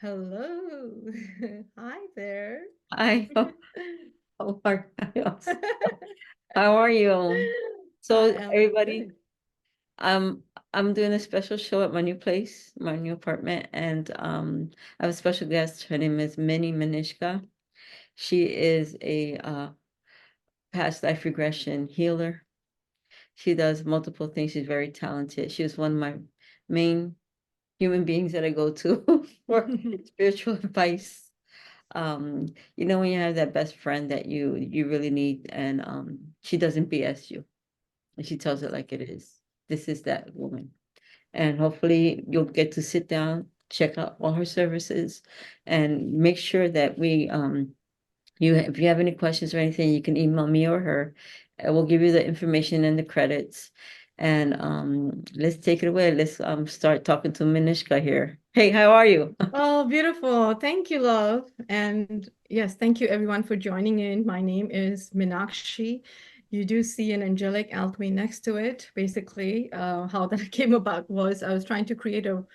Hello. Hi there. Hi, how are you? How are you? I So am everybody, good. I'm doing a special show at my new place, my new apartment, and I have a special guest. Her name is Minnie Manishka. She is a past life regression healer. She does multiple things. She's very talented. She was one of my main human beings that I go to for spiritual advice. um when you have that best friend that you really need, and she doesn't BS you, and she tells it like it is. This is that woman, and hopefully you'll get to sit down, check out all her services, and make sure that if you have any questions or anything, you can email me or her, and we'll give you the information and the credits. And let's take it away. Let's start talking to Minishka here. Hey, how are you? Oh, beautiful. Thank you, love. And yes, thank you everyone for joining in. My name is Meenakshi. You do see an angelic alchemy next to it. Basically, how that came about was I was trying to create a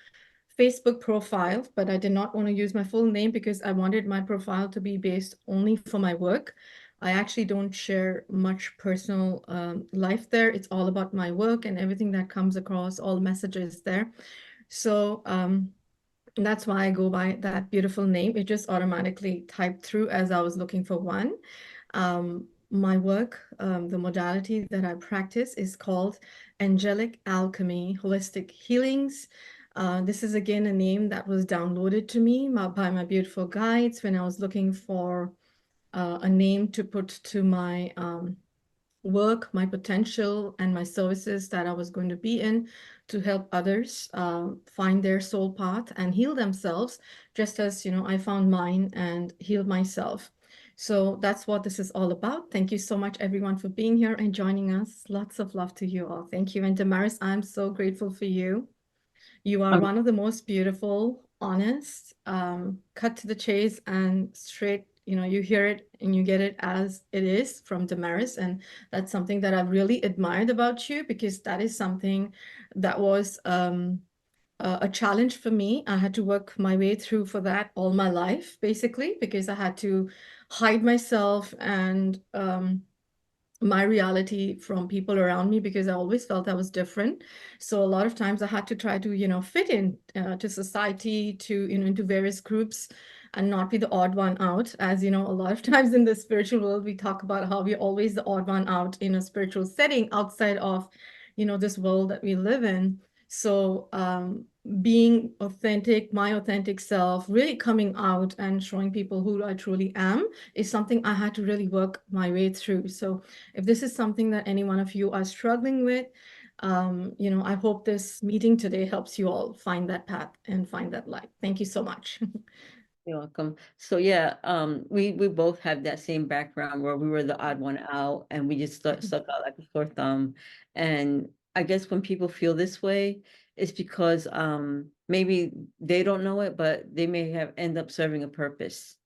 Facebook profile, but I did not want to use my full name because I wanted my profile to be based only for my work. I actually don't share much personal life there. It's all about my work and everything that comes across, all messages there. So that's why I go by that beautiful name. It just automatically typed through as I was looking for one. My work, the modality that I practice is called Angelic Alchemy Holistic Healings. This is again a name that was downloaded to me by my beautiful guides when I was looking for a name to put to my work, my potential, and my services that I was going to be in to help others find their soul path and heal themselves, just as, I found mine and healed myself. So that's what this is all about. Thank you so much, everyone, for being here and joining us. Lots of love to you all. Thank you. And Damaris, I'm so grateful for you. You are Um, one of the most beautiful, honest, cut to the chase and straight. You hear it and you get it as it is from Damaris. And that's something that I've really admired about you because that is something that was a challenge for me. I had to work my way through for that all my life, basically, because I had to hide myself and my reality from people around me because I always felt I was different. So a lot of times I had to try to, fit in to society, to, into various groups and not be the odd one out. As you know, a lot of times in the spiritual world, we talk about how we're always the odd one out in a spiritual setting outside of, this world that we live in. So being authentic, my authentic self, really coming out and showing people who I truly am is something I had to really work my way through. So if this is something that any one of you are struggling with, I hope this meeting today helps you all find that path and find that light. Thank you so much. You're welcome. So yeah, we both have that same background where we were the odd one out, and we just stuck out like a sore thumb. And I guess when people feel this way, it's because maybe they don't know it, but they may have end up serving a purpose.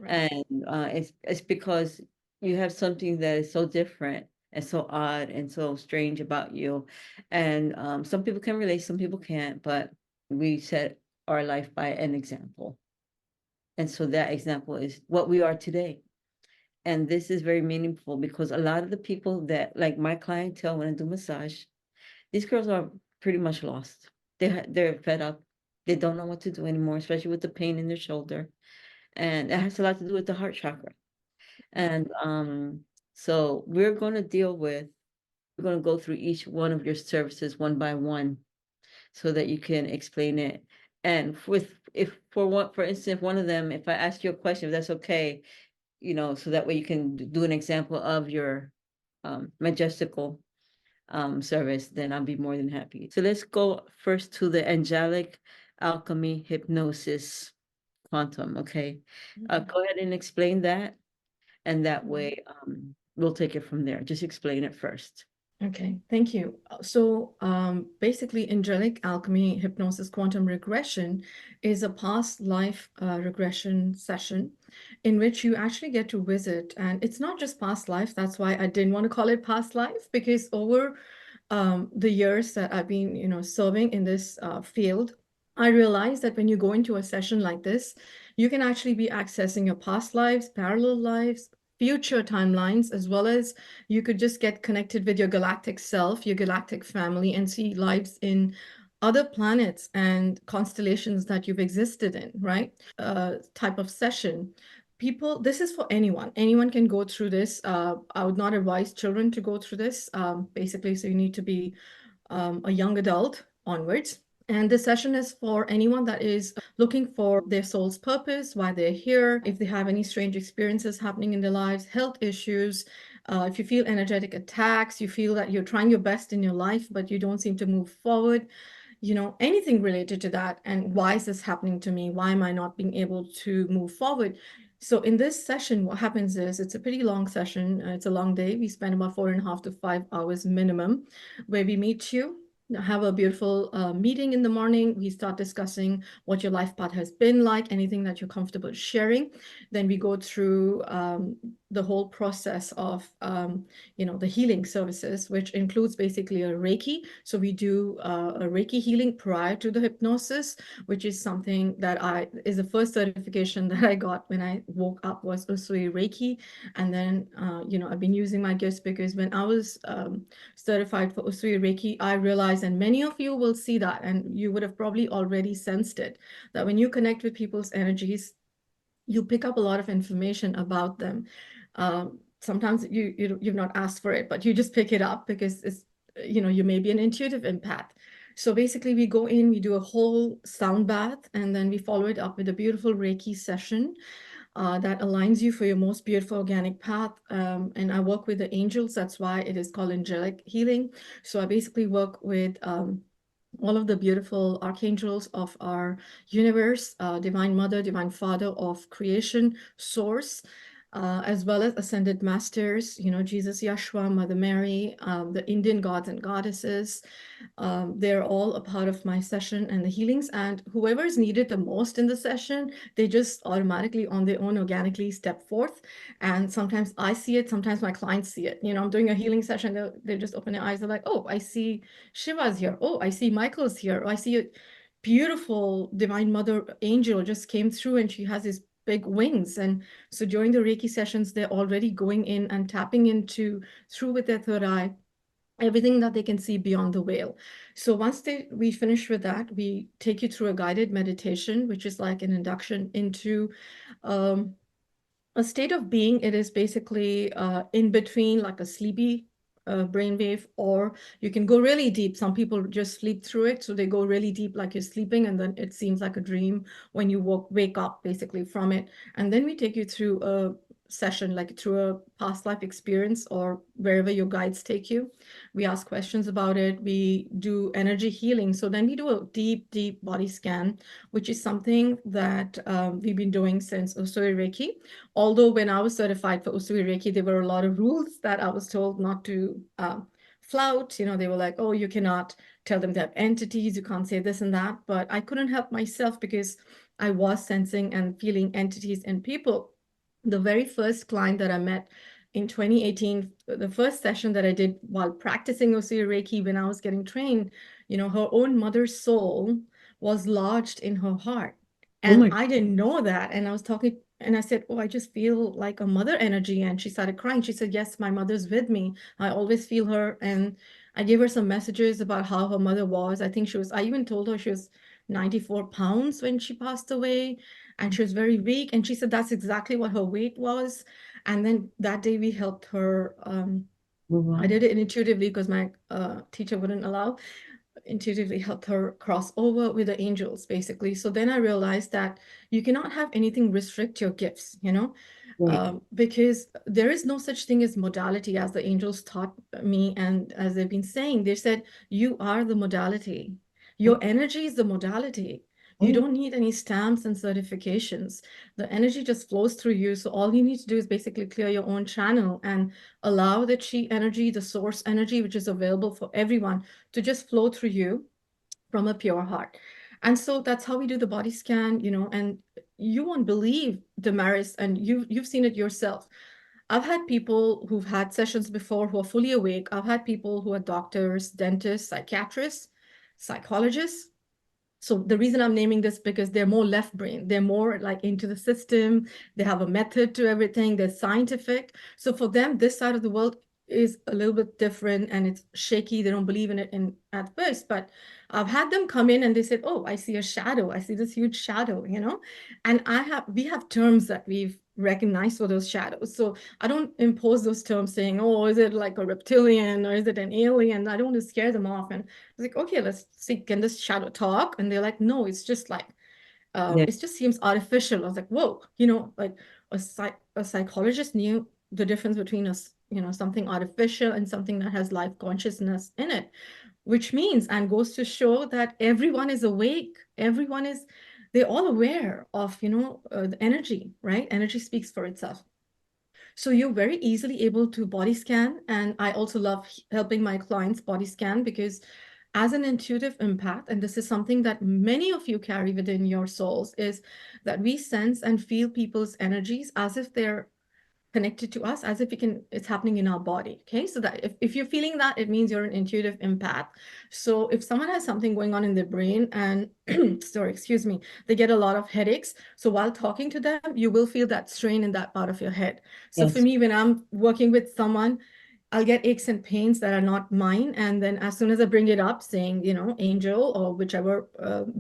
Right. And it's because you have something that is so different and so odd and so strange about you. And some people can relate, some people can't, but we set our life by an example. And so that example is what we are today. And this is very meaningful because a lot of the people that, like my clientele, when I do massage, these girls are pretty much lost. They're fed up. They don't know what to do anymore, especially with the pain in their shoulder. And it has a lot to do with the heart chakra. And so we're going to go through each one of your services one by one so that you can explain it. And with if for one, for instance, one of them, if I ask you a question, if that's okay, so that way you can do an example of your majestical service, then I'll be more than happy. So let's go first to the angelic alchemy hypnosis quantum. Okay. Go ahead and explain that, and that Mhm. way we'll take it from there. Just explain it first. Okay, thank you. So basically, angelic alchemy hypnosis quantum regression is a past life regression session in which you actually get to visit. And it's not just past life. That's why I didn't want to call it past life, because over the years that I've been, serving in this field, I realized that when you go into a session like this, you can actually be accessing your past lives, parallel lives, future timelines, as well as you could just get connected with your galactic self, your galactic family, and see lives in other planets and constellations that you've existed in, right? Type of session. People, this is for anyone. Anyone can go through this. I would not advise children to go through this. Basically, so you need to be a young adult onwards. And this session is for anyone that is looking for their soul's purpose, why they're here, if they have any strange experiences happening in their lives, health issues, if you feel energetic attacks, you feel that you're trying your best in your life, but you don't seem to move forward, anything related to that. And why is this happening to me? Why am I not being able to move forward? So in this session, what happens is it's a pretty long session. It's a long day. We spend about 4.5 to 5 hours minimum, where we meet you, have a beautiful meeting in the morning. We start discussing what your life path has been like, anything that you're comfortable sharing. Then we go through the whole process of, the healing services, which includes basically a Reiki. So we do a Reiki healing prior to the hypnosis, which is something that is the first certification that I got when I woke up was USUI Reiki. And then, I've been using my gifts because when I was certified for USUI Reiki, I realized, and many of you will see that, and you would have probably already sensed it, that when you connect with people's energies, you pick up a lot of information about them. Sometimes you've not asked for it, but you just pick it up because you may be an intuitive empath. So basically, we go in, we do a whole sound bath, and then we follow it up with a beautiful Reiki session that aligns you for your most beautiful organic path. And I work with the angels. That's why it is called angelic healing. So I basically work with all of the beautiful archangels of our universe, Divine Mother, Divine Father of creation, Source, as well as ascended masters, Jesus, Yeshua, Mother Mary, the Indian gods and goddesses. They're all a part of my session and the healings. And whoever is needed the most in the session, they just automatically on their own organically step forth. And sometimes I see it, sometimes my clients see it. I'm doing a healing session, they just open their eyes. They're like, oh, I see Shiva's here. Oh, I see Michael's here. Oh, I see a beautiful Divine Mother angel just came through and she has these big wings. And so during the Reiki sessions, they're already going in and tapping into through with their third eye everything that they can see beyond the veil. So once we finish with that, we take you through a guided meditation, which is like an induction into um, a state of being. It is basically in between like a sleepy brainwave, or you can go really deep. Some people just sleep through it. So they go really deep like you're sleeping, and then it seems like a dream when you wake up basically from it. And then we take you through a session, like through a past life experience or wherever your guides take you. We ask questions about it. We do energy healing. So then we do a deep, deep body scan, which is something that we've been doing since Usui Reiki. Although when I was certified for Usui Reiki, there were a lot of rules that I was told not to flout. They were like, oh, you cannot tell them they have entities, you can't say this and that. But I couldn't help myself because I was sensing and feeling entities in people. The very first client that I met in 2018, the first session that I did while practicing Usui Reiki when I was getting trained, her own mother's soul was lodged in her heart. And I didn't know that. And I was talking and I said, oh, I just feel like a mother energy. And she started crying. She said, yes, my mother's with me. I always feel her. And I gave her some messages about how her mother was. I even told her she was 94 pounds when she passed away. And she was very weak. And she said that's exactly what her weight was. And then that day we helped her. I did it intuitively because my teacher wouldn't allow, intuitively helped her cross over with the angels, basically. So then I realized that you cannot have anything restrict your gifts, because there is no such thing as modality, as the angels taught me. And as they've been saying, they said, you are the modality. Your energy is the modality. You don't need any stamps and certifications. The energy just flows through you. So all you need to do is basically clear your own channel and allow the chi energy, the source energy, which is available for everyone, to just flow through you from a pure heart. And so that's how we do the body scan, and you won't believe, Damaris, and you've seen it yourself. I've had people who've had sessions before who are fully awake. I've had people who are doctors, dentists, psychiatrists, psychologists, So the reason I'm naming this because they're more left brain. They're more like into the system. They have a method to everything. They're scientific. So for them, this side of the world is a little bit different and it's shaky. They don't believe in it at first. But I've had them come in and they said, "Oh, I see a shadow. I see this huge shadow, you know?" And we have terms that we've recognized for those shadows. So I don't impose those terms saying, "Oh, is it like a reptilian or is it an alien?" I don't want to scare them off. And was like, okay, let's see, can this shadow talk? And they're like, no, it's just like, Yeah. it just seems artificial. I was like, whoa, like a psychologist knew the difference between something artificial and something that has life consciousness in it, which means and goes to show that everyone is awake. They're all aware of, the energy, right? Energy speaks for itself. So you're very easily able to body scan. And I also love helping my clients body scan because as an intuitive empath, and this is something that many of you carry within your souls, is that we sense and feel people's energies as if they're connected to us, as if it's happening in our body. Okay. So that if you're feeling that, it means you're an intuitive empath. So if someone has something going on in their brain and sorry, excuse me, they get a lot of headaches. So while talking to them, you will feel that strain in that part of your head. So for Yes. me, when I'm working with someone, I'll get aches and pains that are not mine. And then as soon as I bring it up, saying, angel or whichever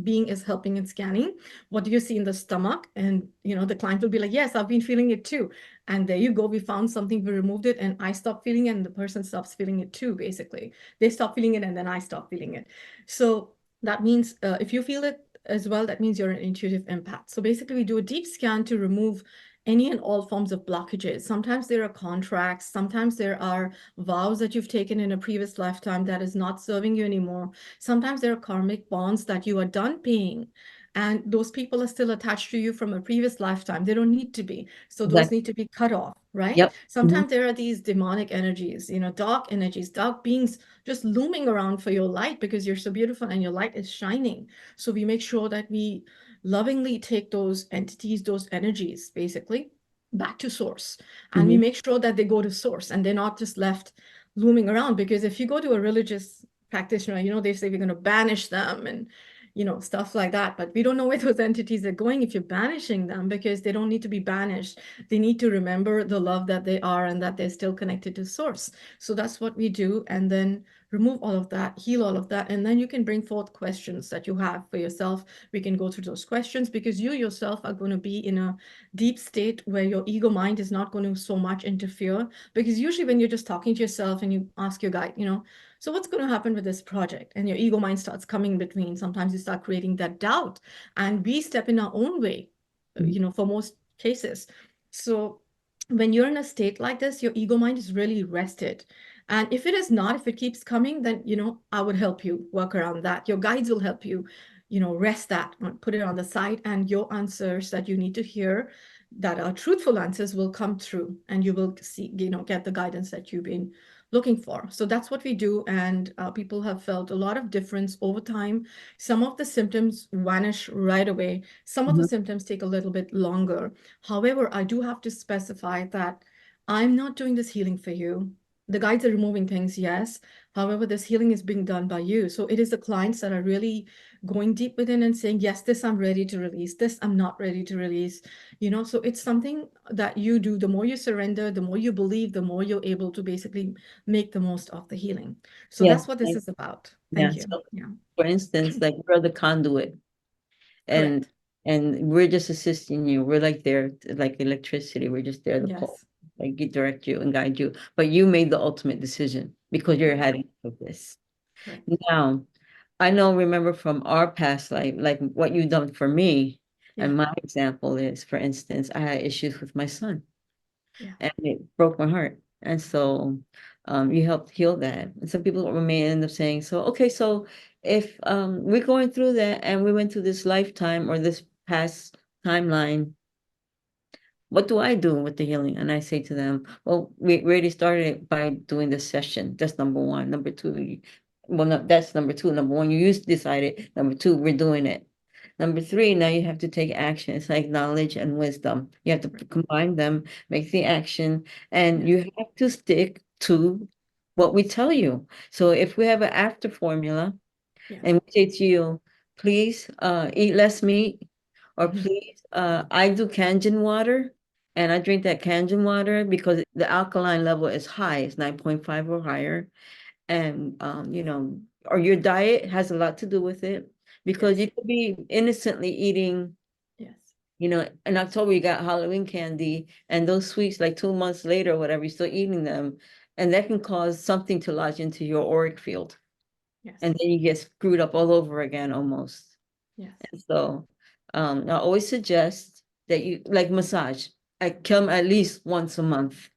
being is helping in scanning, what do you see in the stomach? And, the client will be like, yes, I've been feeling it too. And there you go. We found something, we removed it, and I stopped feeling it, and the person stops feeling it too, basically. They stop feeling it, and then I stop feeling it. So that means if you feel it as well, that means you're an intuitive empath. So basically, we do a deep scan to remove any and all forms of blockages. Sometimes there are contracts, sometimes there are vows that you've taken in a previous lifetime that is not serving you anymore. Sometimes there are karmic bonds that you are done paying. And those people are still attached to you from a previous lifetime. They don't need to be. So those Exactly. need to be cut off, right? Yep. Mhm. Sometimes there are these demonic energies, dark energies, dark beings just looming around for your light because you're so beautiful and your light is shining. So we make sure that we lovingly take those entities, those energies, basically, back to source. And we Mhm. make sure that they go to source and they're not just left looming around. Because if you go to a religious practitioner, they say we're going to banish them and stuff like that. But we don't know where those entities are going if you're banishing them, because they don't need to be banished. They need to remember the love that they are and that they're still connected to source. So that's what we do. And then remove all of that, heal all of that. And then you can bring forth questions that you have for yourself. We can go through those questions because you yourself are going to be in a deep state where your ego mind is not going to so much interfere. Because usually when you're just talking to yourself and you ask your guide, so what's going to happen with this project? And your ego mind starts coming in between. Sometimes you start creating that doubt, and we step in our own way, Mhm. for most cases. So when you're in a state like this, your ego mind is really rested. And if it is not, if it keeps coming, then, I would help you work around that. Your guides will help you, rest that, put it on the side, and your answers that you need to hear that are truthful answers will come through, and you will see, get the guidance that you've been looking for. So that's what we do. And people have felt a lot of difference over time. Some of the symptoms vanish right away. Some of the Mhm. symptoms take a little bit longer. However, I do have to specify that I'm not doing this healing for you. The guides are removing things, yes. However, this healing is being done by you. So it is the clients that are really going deep within and saying, yes, this I'm ready to release. This I'm not ready to release. So it's something that you do. The more you surrender, the more you believe, the more you're able to basically make the most of the healing. So Yes. that's what this is about. Yeah. Thank you. So, Yeah, for instance, like we're the conduit, and correct. we're just assisting you. We're like there, like electricity. We're just there to pull, Yes, like direct you and guide you. But you made the ultimate decision because you're correct, having of this. correct. Now, I know, remember from our past life, like what you've done for me. Yeah, And my example is, for instance, I had issues with my son, yeah, and it broke my heart. And so you helped heal that. And some people may end up saying, so, okay, so if we're going through that and we went through this lifetime or this past timeline, what do I do with the healing? And I say to them, well, we already started it by doing this session. That's number one. Number two, well, no, that's number two. Number one, you used to decide it. Number two, we're doing it. Number three, now you have to take action. It's like knowledge and wisdom. You have to correct. combine them, make the action, and Yes, you have to stick to what we tell you. So if we have an after formula yes, and we say to you, please eat less meat, or please, I do Kangen water, and I drink that Kangen water because the alkaline level is high, it's 9.5 or higher. And or your diet has a lot to do with it, because Yes. you could be innocently eating, Yes. in October you got Halloween candy, and those sweets, like 2 months later or whatever, you're still eating them, and that can cause something to lodge into your auric field, Yes. and then you get screwed up all over again almost. Yes. And so I always suggest that you, like massage, I come at least once a month,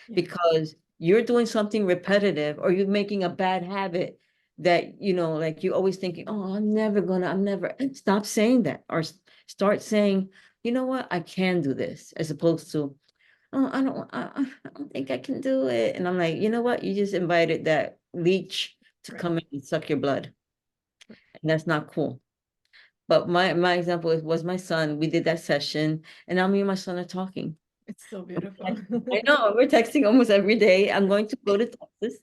Yeah. because you're doing something repetitive, or you're making a bad habit that, like you're always thinking, oh, I'm never, stop saying that, or start saying, you know what, I can do this, as opposed to, oh, I don't think I can do it. And I'm like, you know what, you just invited that leech to Right. come in and suck your blood. Right. And that's not cool. But my example was my son. We did that session, and now me and my son are talking. It's so beautiful. I know, we're texting almost every day. I'm going to go to Texas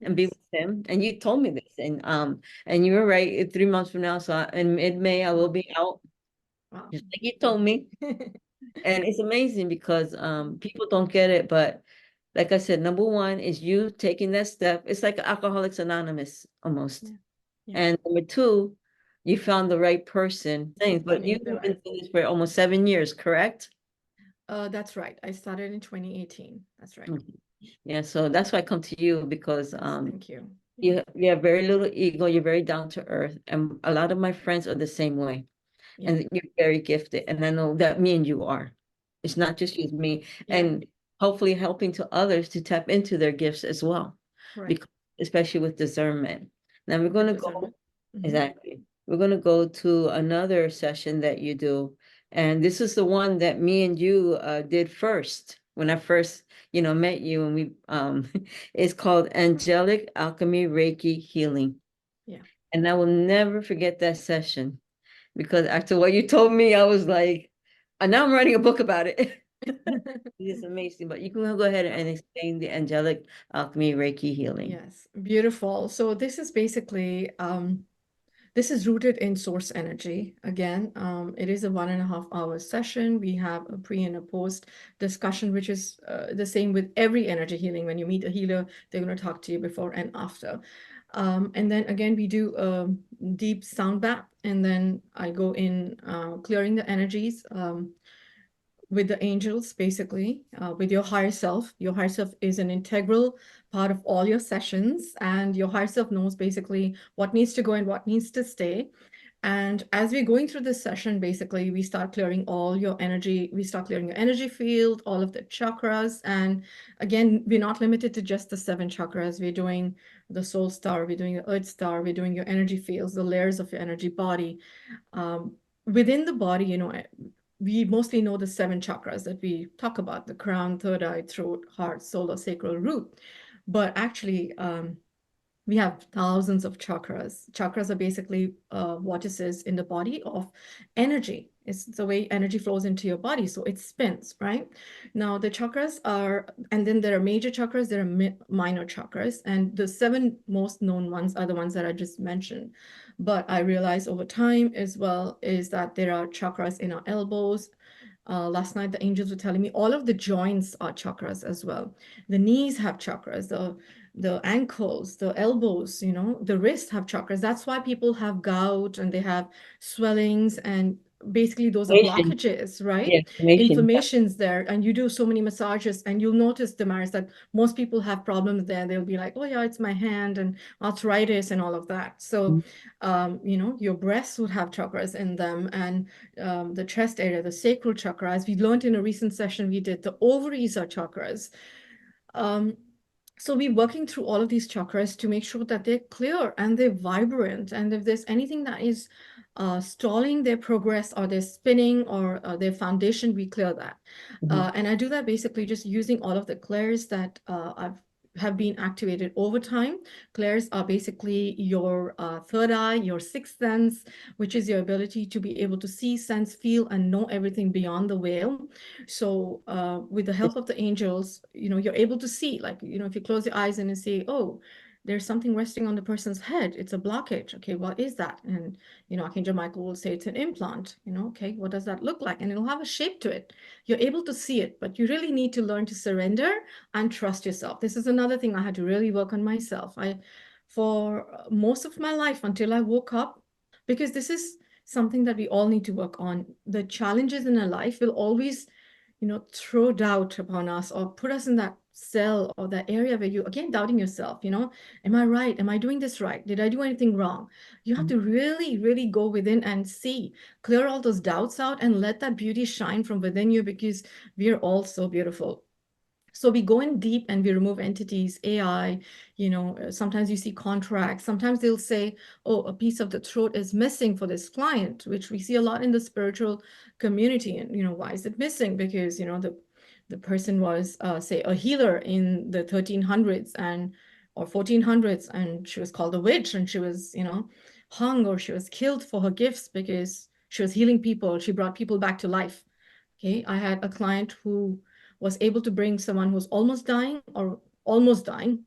and be Yes. with him. And you told me this, and you were right. 3 months from now, so in mid-May, I will Wow. be out, Wow. just like you told me. And it's amazing because people don't get it, but like I said, number one is you taking that step. It's like Alcoholics Anonymous almost. Yeah. Yeah. And number two, you found the right person. Things, but Finding you've the been right. doing this for almost 7 years, correct? That's right. I started in 2018. That's right. Mhm. Yeah, so that's why I come to you, because Yes. Thank you. Yeah. you have very little ego, you're very down to earth, and a lot of my friends are the same way. Yeah. And you're very gifted, and I know that me and you are. It's not just you, it's me, Yeah. and hopefully helping to others to tap into their gifts as well, Right. because especially with discernment. Now we're going With to discernment. go. Hmm. Exactly. We're going to go to another session that you do. And this is the one that me and you did first when I first, met you. And it's called Angelic Alchemy Reiki Healing. Yeah. And I will never forget that session, because after what you told me, I was like, and now I'm writing a book about it. It's amazing. But you can go ahead and explain the Angelic Alchemy Reiki Healing. Yes. Beautiful. So this is basically this is rooted in source energy. Again, it is a 1.5 hour session. We have a pre and a post discussion, which is the same with every energy healing. When you meet a healer, they're going to talk to you before and after. And then again, we do a deep sound bath, and then I go in clearing the energies. With the angels, basically, with your higher self. Your higher self is an integral part of all your sessions, and your higher self knows basically what needs to go and what needs to stay. And as we're going through this session, basically, we start clearing all your energy. We start clearing your energy field, all of the chakras. And again, we're not limited to just the 7 chakras. We're doing the soul star, we're doing the earth star, we're doing your energy fields, the layers of your energy body. Um, Within the body, we mostly know the 7 chakras that we talk about: the crown, third eye, throat, heart, solar, sacral, root. But actually, we have thousands of chakras. Chakras are basically vortices in the body of energy. It's the way energy flows into your body. So it spins, right? Now, the chakras are, and then there are major chakras, there are minor chakras. And the 7 most known ones are the ones that I just mentioned. But I realized over time as well is that there are chakras in our elbows. Last night, the angels were telling me all of the joints are chakras as well. The knees have chakras, the ankles, the elbows, the wrists have chakras. That's why people have gout and they have swellings, and basically those are Information. blockages, Yeah, right? information. Inflammations there. And you do so many massages, and you'll notice, Damaris, that most people have problems there. They'll be like, oh yeah, it's my hand and arthritis and all of that. So, your breasts would have chakras in them, and the chest area, the sacral chakra. As we learned in a recent session we did, the ovaries are chakras. Um, so we're working through all of these chakras to make sure that they're clear and they're vibrant. And if there's anything that is stalling their progress, or they're spinning, or their foundation, we clear that. Mhm. And I do that basically just using all of the clairs that have been activated over time. Clairs are basically your third eye, your sixth sense, which is your ability to be able to see, sense, feel, and know everything beyond the veil. So with the help of the angels, you're able to see, like, if you close your eyes and you say, oh, there's something resting on the person's head. It's a blockage. Okay, what is that? And, Archangel Michael will say it's an implant. Okay, what does that look like? And it'll have a shape to it. You're able to see it, but you really need to learn to surrender and trust yourself. This is another thing I had to really work on myself. For most of my life until I woke up, because this is something that we all need to work on. The challenges in our life will always, throw doubt upon us or put us in that cell or that area where you again doubting yourself, am I right? Am I doing this right? Did I do anything wrong? You have Mhm. to really, really go within and see, clear all those doubts out and let that beauty shine from within you, because we are all so beautiful. So we go in deep and we remove entities, AI, sometimes you see contracts. Sometimes they'll say, oh, a piece of the throat is missing for this client, which we see a lot in the spiritual community. And, why is it missing? Because, the person was, say, a healer in the 1300s and or 1400s, and she was called a witch, and she was, hung or she was killed for her gifts because she was healing people. She brought people back to life. Okay. I had a client who was able to bring someone who's almost dying or almost dying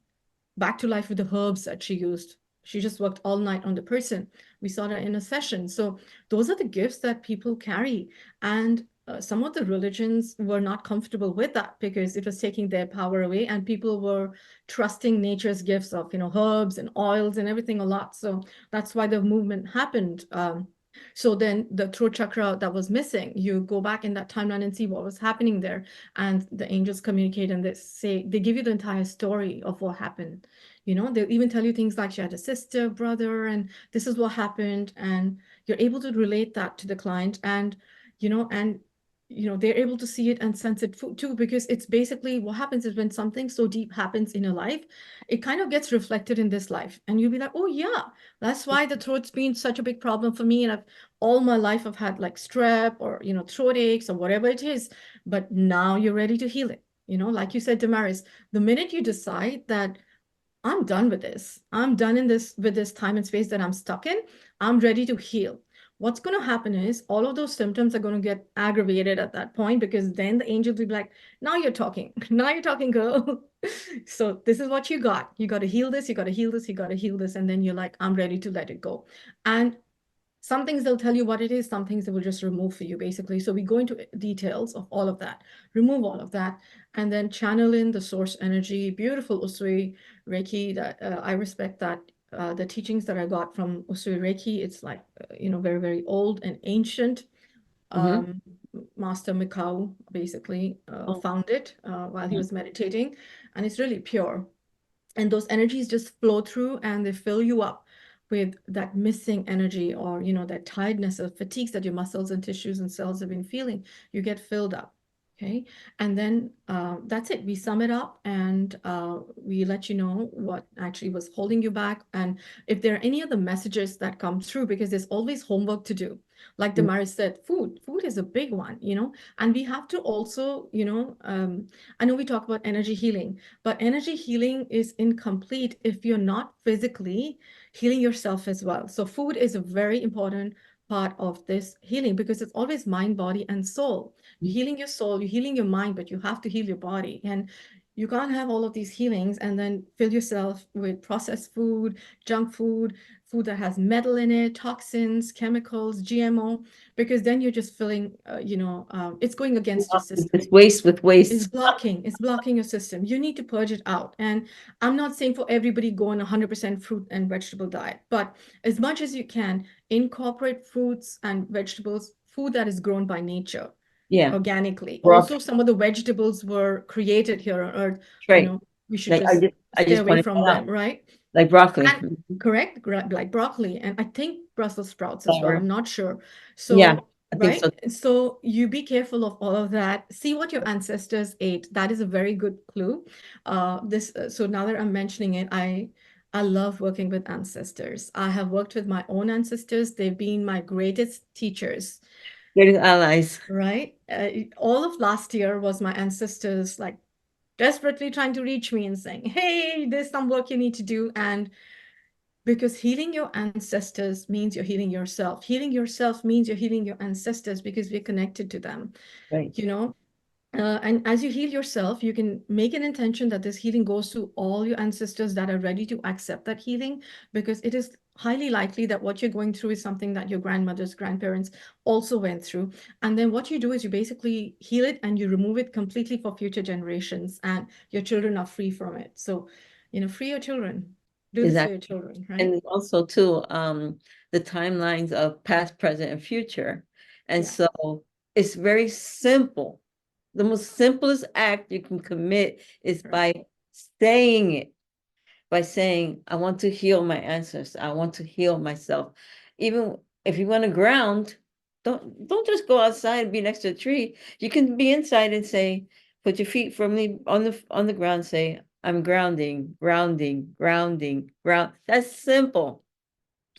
back to life with the herbs that she used. She just worked all night on the person. We saw that in a session. So those are the gifts that people carry. And some of the religions were not comfortable with that because it was taking their power away, and people were trusting nature's gifts of, herbs and oils and everything a lot. So that's why the movement happened. So then the throat chakra that was missing, you go back in that timeline and see what was happening there. And the angels communicate and they give you the entire story of what happened. They'll even tell you things like she had a sister, brother, and this is what happened. And you're able to relate that to the client. And, they're able to see it and sense it too, because it's basically what happens is when something so deep happens in a life, it kind of gets reflected in this life. And you'll be like, oh, yeah, that's why the throat's been such a big problem for me. And all my life I've had like strep or throat aches or whatever it is, but now you're ready to heal it. Like you said, Damaris, the minute you decide that I'm done with this, I'm done in this with this time and space that I'm stuck in, I'm ready to heal. What's going to happen is all of those symptoms are going to get aggravated at that point, because then the angels will be like, now you're talking, now you're talking, girl. So this is what you got to heal this, you got to heal this, you got to heal this, and then you're like, I'm ready to let it go. And some things they'll tell you what it is, some things they will just remove for you, basically. So we go into details of all of that, remove all of that, and then channel in the source energy. Beautiful Usui Reiki. That I respect that. The teachings that I got from Usui Reiki, it's like, very, very old and ancient. Mhm. Um, Master Mikao basically Oh, found it while he mhm. was meditating, and it's really pure, and those energies just flow through and they fill you up with that missing energy, or that tiredness or fatigues that your muscles and tissues and cells have been feeling. You get filled up. Okay. And then that's it. We sum it up, and we let you know what actually was holding you back, and if there are any other messages that come through, because there's always homework to do. Like Mhm. Damaris said, food is a big one, and we have to also, I know we talk about energy healing, but energy healing is incomplete if you're not physically healing yourself as well. So food is a very important part of this healing, because it's always mind, body, and soul. You're healing your soul, you're healing your mind, but you have to heal your body. And you can't have all of these healings and then fill yourself with processed food, junk food, food that has metal in it, toxins, chemicals, GMO, because then you're just filling, it's going against your system. It's waste with It's waste. blocking your system. You need to purge it out. And I'm not saying for everybody go on 100% fruit and vegetable diet, but as much as you can, incorporate fruits and vegetables, food that is grown by nature Yeah, organically. broccoli, Also, some of the vegetables were created here on Earth. right. We should Like just I stay just away pointed from that them, out. right? Like broccoli. And correct, like broccoli, and I think Brussels sprouts as well. Flour. I'm not sure. Yeah, So, I think so. right? So you be careful of all of that. See what your ancestors ate. That is a very good clue. So now that I'm mentioning it, I love working with ancestors. I have worked with my own ancestors. They've been my greatest teachers, Getting allies. right? All of last year was my ancestors like desperately trying to reach me and saying, "Hey, there's some work you need to do." And because healing your ancestors means you're healing yourself. Healing yourself means you're healing your ancestors, because we're connected to them, Right. you know? And as you heal yourself, you can make an intention that this healing goes to all your ancestors that are ready to accept that healing, because it is highly likely that what you're going through is something that your grandmothers, grandparents also went through. And then what you do is you basically heal it and you remove it completely for future generations, and your children are free from it. So, free your children. Do this for your Exactly. children, right? And also too, the timelines of past, present, and future. And Yeah, so it's very simple. The most simplest act you can commit is correct. by saying it, by saying, I want to heal my ancestors. I want to heal myself. Even if you want to ground, don't just go outside and be next to a tree. You can be inside and say, put your feet firmly on the ground, say, I'm grounding, grounding, grounding, ground. That's simple.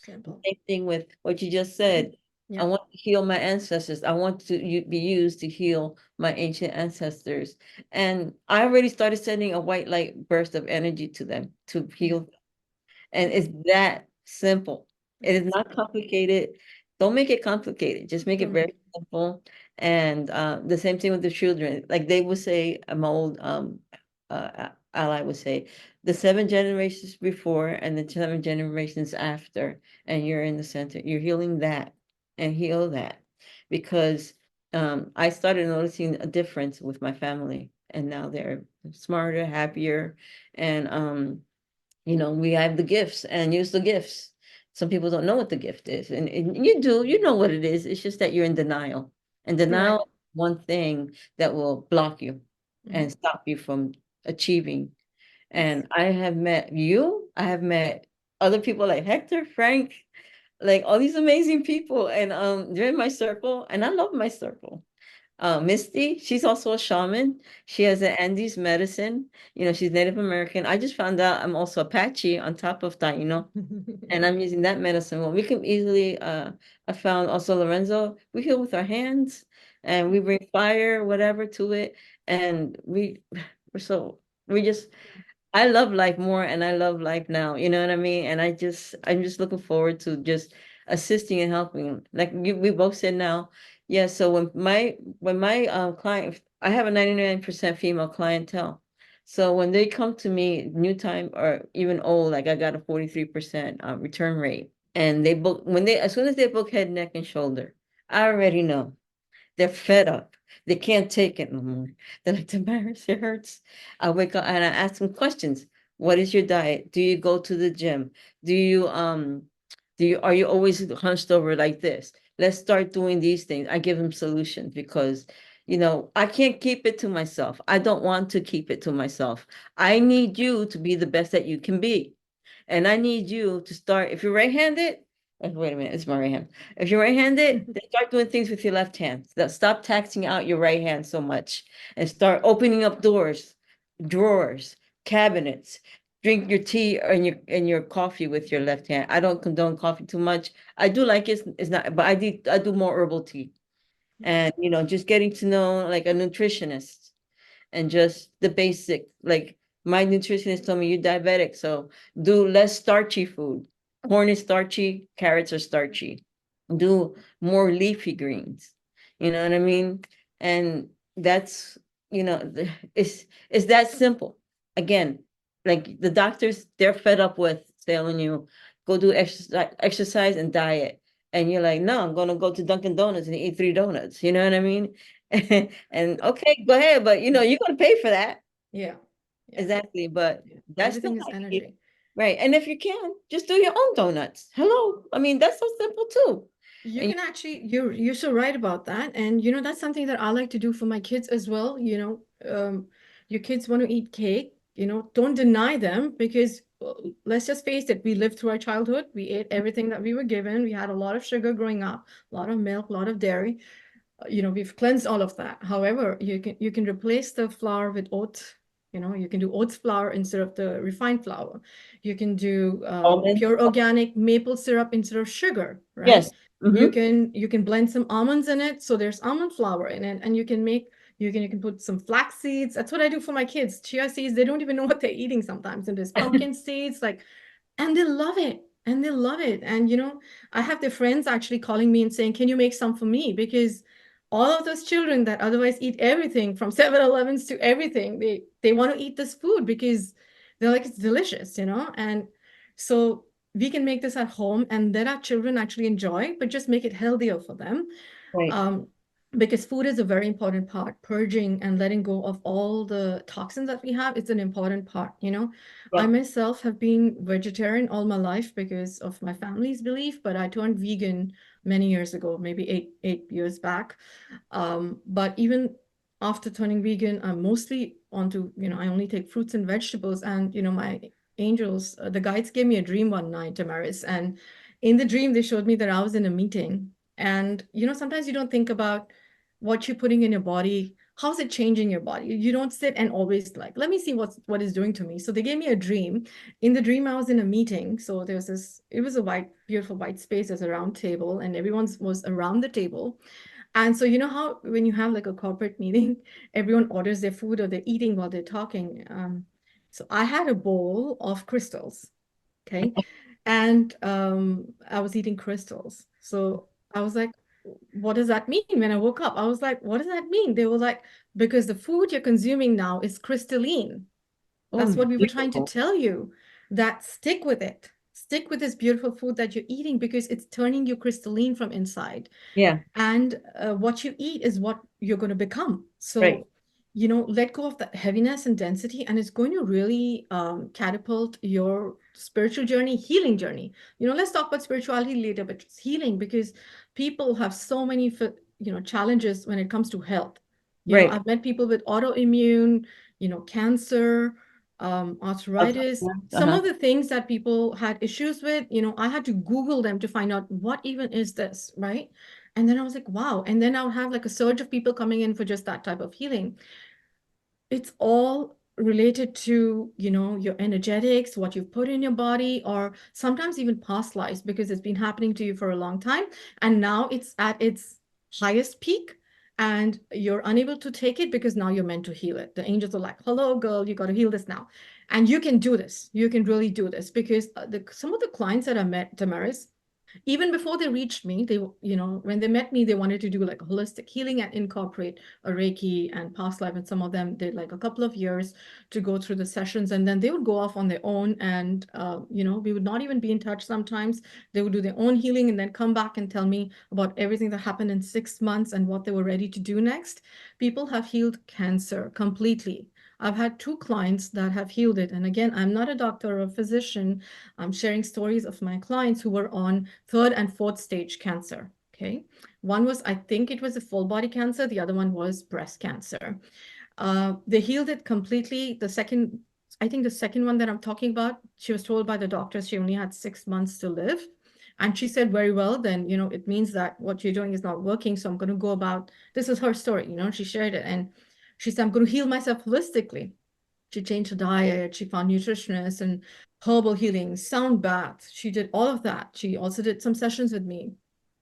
Simple. Same thing with what you just said. I Yeah. want to heal my ancestors. I want to be used to heal my ancient ancestors. And I already started sending a white light burst of energy to them to Yeah. heal. And Yeah. it's that simple. It's It is that not simple. complicated. Don't make it complicated. Just make it Don't make very it. simple. And the same thing with the children. Like they would say, my old ally would say, the 7 generations before and the 7 generations after, and you're in the center. You're healing that and heal that. Because I started noticing a difference with my family, and now they're smarter, happier, and we have the gifts and use the gifts. Some people don't know what the gift is, and you do, you know what it is. It's just that you're in denial. And Right. denial is one thing that will block you Hmm. and stop you from achieving. Yes. And I have met you, I have met other people like Hector, Frank, like all these amazing people, and they're in my circle, and I love my circle. Misty, she's also a shaman. She has an Andes medicine. She's Native American. I just found out I'm also Apache on top of that, and I'm using that medicine. Well, we can easily, I found also Lorenzo, we heal with our hands and we bring fire, whatever to it. And we're so, we just, I love life more and I love life now. You know what I mean? And I'm just looking forward to just assisting and helping. Like we both said now. Yeah. So when my client, I have a 99% female clientele. So when they come to me, new time or even old, like I got a 43% return rate. And they book as soon as they book head, neck, and shoulder, I already know. They're fed up. They can't take it no more. They're like, Damaris, it hurts. I wake up and I ask them questions. What is your diet? Do you go to the gym? Do you are you always hunched over like this? Let's start doing these things. I give them solutions because I can't keep it to myself. I don't want to keep it to myself. I need you to be the best that you can be. And I need you to start, if you're right-handed, wait a minute, it's my right hand. If you're right-handed, then start doing things with your left hand. Stop taxing out your right hand so much and start opening up doors, drawers, cabinets. Drink your tea and your coffee with your left hand. I don't condone coffee too much. I do like it, it's not, but I do more herbal tea. Yeah. And just getting to know like a nutritionist and just the basic. Like my nutritionist told me you're diabetic, so do less starchy food. Corn is starchy, carrots are starchy. Do more leafy greens. You know what I mean? And that's it's that simple. Again, like the doctors, they're fed up with telling you go do exercise and diet. And you're like, no, I'm gonna go to Dunkin' Donuts and eat 3 donuts. You know what I mean? And okay, go ahead, but you're gonna pay for that. Yeah. Yeah. Exactly, but Yeah. that's still Everything is not it. energy. Right. And if you can, just do your own donuts. Hello. I mean, that's so simple too. You And can actually, you're so right about that. And that's something that I like to do for my kids as well. Your kids want to eat cake, don't deny them, because let's just face it, we lived through our childhood. We ate everything that we were given. We had a lot of sugar growing up, a lot of milk, a lot of dairy. We've cleansed all of that. However, you can replace the flour with oat. You can do oats flour instead of the refined flour. You can do almonds. pure organic maple syrup instead of sugar, right? Yes. You Mm-hmm. can you can blend some almonds in it, so there's almond flour in it, and you can put some flax seeds. That's what I do for my kids. Chia seeds, they don't even know what they're eating sometimes. And there's pumpkin seeds, like, and they love it. And they love it. And I have their friends actually calling me and saying, "Can you make some for me?" Because all of those children that otherwise eat everything from 7-Elevens to everything, they want to eat this food because they're like, it's delicious, And so we can make this at home and let our children actually enjoy, but just make it healthier for them. Right. Um, because food is a very important part. Purging and letting go of all the toxins that we have, it's an important part. I Yeah. myself have been vegetarian all my life because of my family's belief, but I turned vegan many years ago, maybe eight years back. But even after turning vegan, I'm mostly onto, I only take fruits and vegetables. And, my angels, the guides gave me a dream one night, Damaris. And in the dream, they showed me that I was in a meeting. And, sometimes you don't think about what you're putting in your body. How's it changing your body? You don't sit and always like, let me see what it's doing to me. So they gave me a dream. In the dream, I was in a meeting. So there was this, it was a beautiful white space. There's a round table, and everyone was around the table. And so you know how when you have like a corporate meeting, everyone orders their food or they're eating while they're talking. So I had a bowl of crystals, okay? And I was eating crystals. So I was like, what does that mean? When I woke up, I was like, what does that mean? They were like, because the food you're consuming now is crystalline. Oh, That's what we were trying to beautiful. tell you, that stick with it. Stick with this beautiful food that you're eating because it's turning you crystalline from inside. Yeah. And what you eat is what you're going to become. Right. So, let go of the heaviness and density, and it's going to really catapult your spiritual journey, healing journey. Let's talk about spirituality later, but it's healing because people have so many, challenges when it comes to health. Right. I've met people with autoimmune, cancer, Okay. arthritis, some Uh-huh. of the things that people had issues with, I had to Google them to find out what even is this, right? And then I was like, wow. And then I'll have like a surge of people coming in for just that type of healing. It's all related to, your energetics, what you've put in your body, or sometimes even past lives, because it's been happening to you for a long time. And now it's at its highest peak. And you're unable to take it because now you're meant to heal it. The angels are like, hello, girl, you got to heal this now. And you can do this. You can really do this because some of the clients that I met, Damaris, even before they reached me, when they met me, they wanted to do like a holistic healing and incorporate a Reiki and past life. And some of them did like a couple of years to go through the sessions. And then they would go off on their own. And, we would not even be in touch sometimes. They would do their own healing and then come back and tell me about everything that happened in 6 months and what they were ready to do next. People have healed cancer completely. I've had 2 clients that have healed it. And again, I'm not a doctor or a physician. I'm sharing stories of my clients who were on 3rd and 4th stage cancer. Okay. One was, I think it was a full body cancer. The other one was breast cancer. They healed it completely. I think the second one that I'm talking about, she was told by the doctors she only had 6 months to live. And she said, very well, then, it means that what you're doing is not working. So I'm going to go about, this is her story, she shared it. And she said, I'm going to heal myself holistically. She changed her diet. She found nutritionists and herbal healing, sound baths. She did all of that. She also did some sessions with me.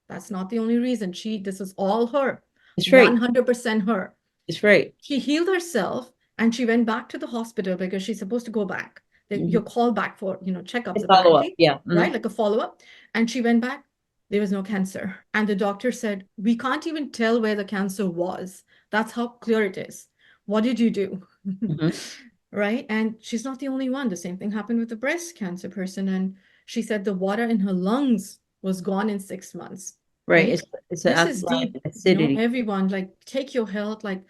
That's not the only reason. This is all her, It's right. 100% her. It's right. She healed herself and she went back to the hospital because she's supposed to go back. Mm-hmm. You're called back for, checkups Follow up. apparently, Yeah. right? Like a follow-up. And she went back. There was no cancer. And the doctor said, we can't even tell where the cancer was. That's how clear it is. What did you do? Mm-hmm. Right? And she's not the only one. The same thing happened with the breast cancer person. And she said the water in her lungs was gone in 6 months, Right. right? It's an This is alkaline deep, acidity. everyone, like take your health. Like,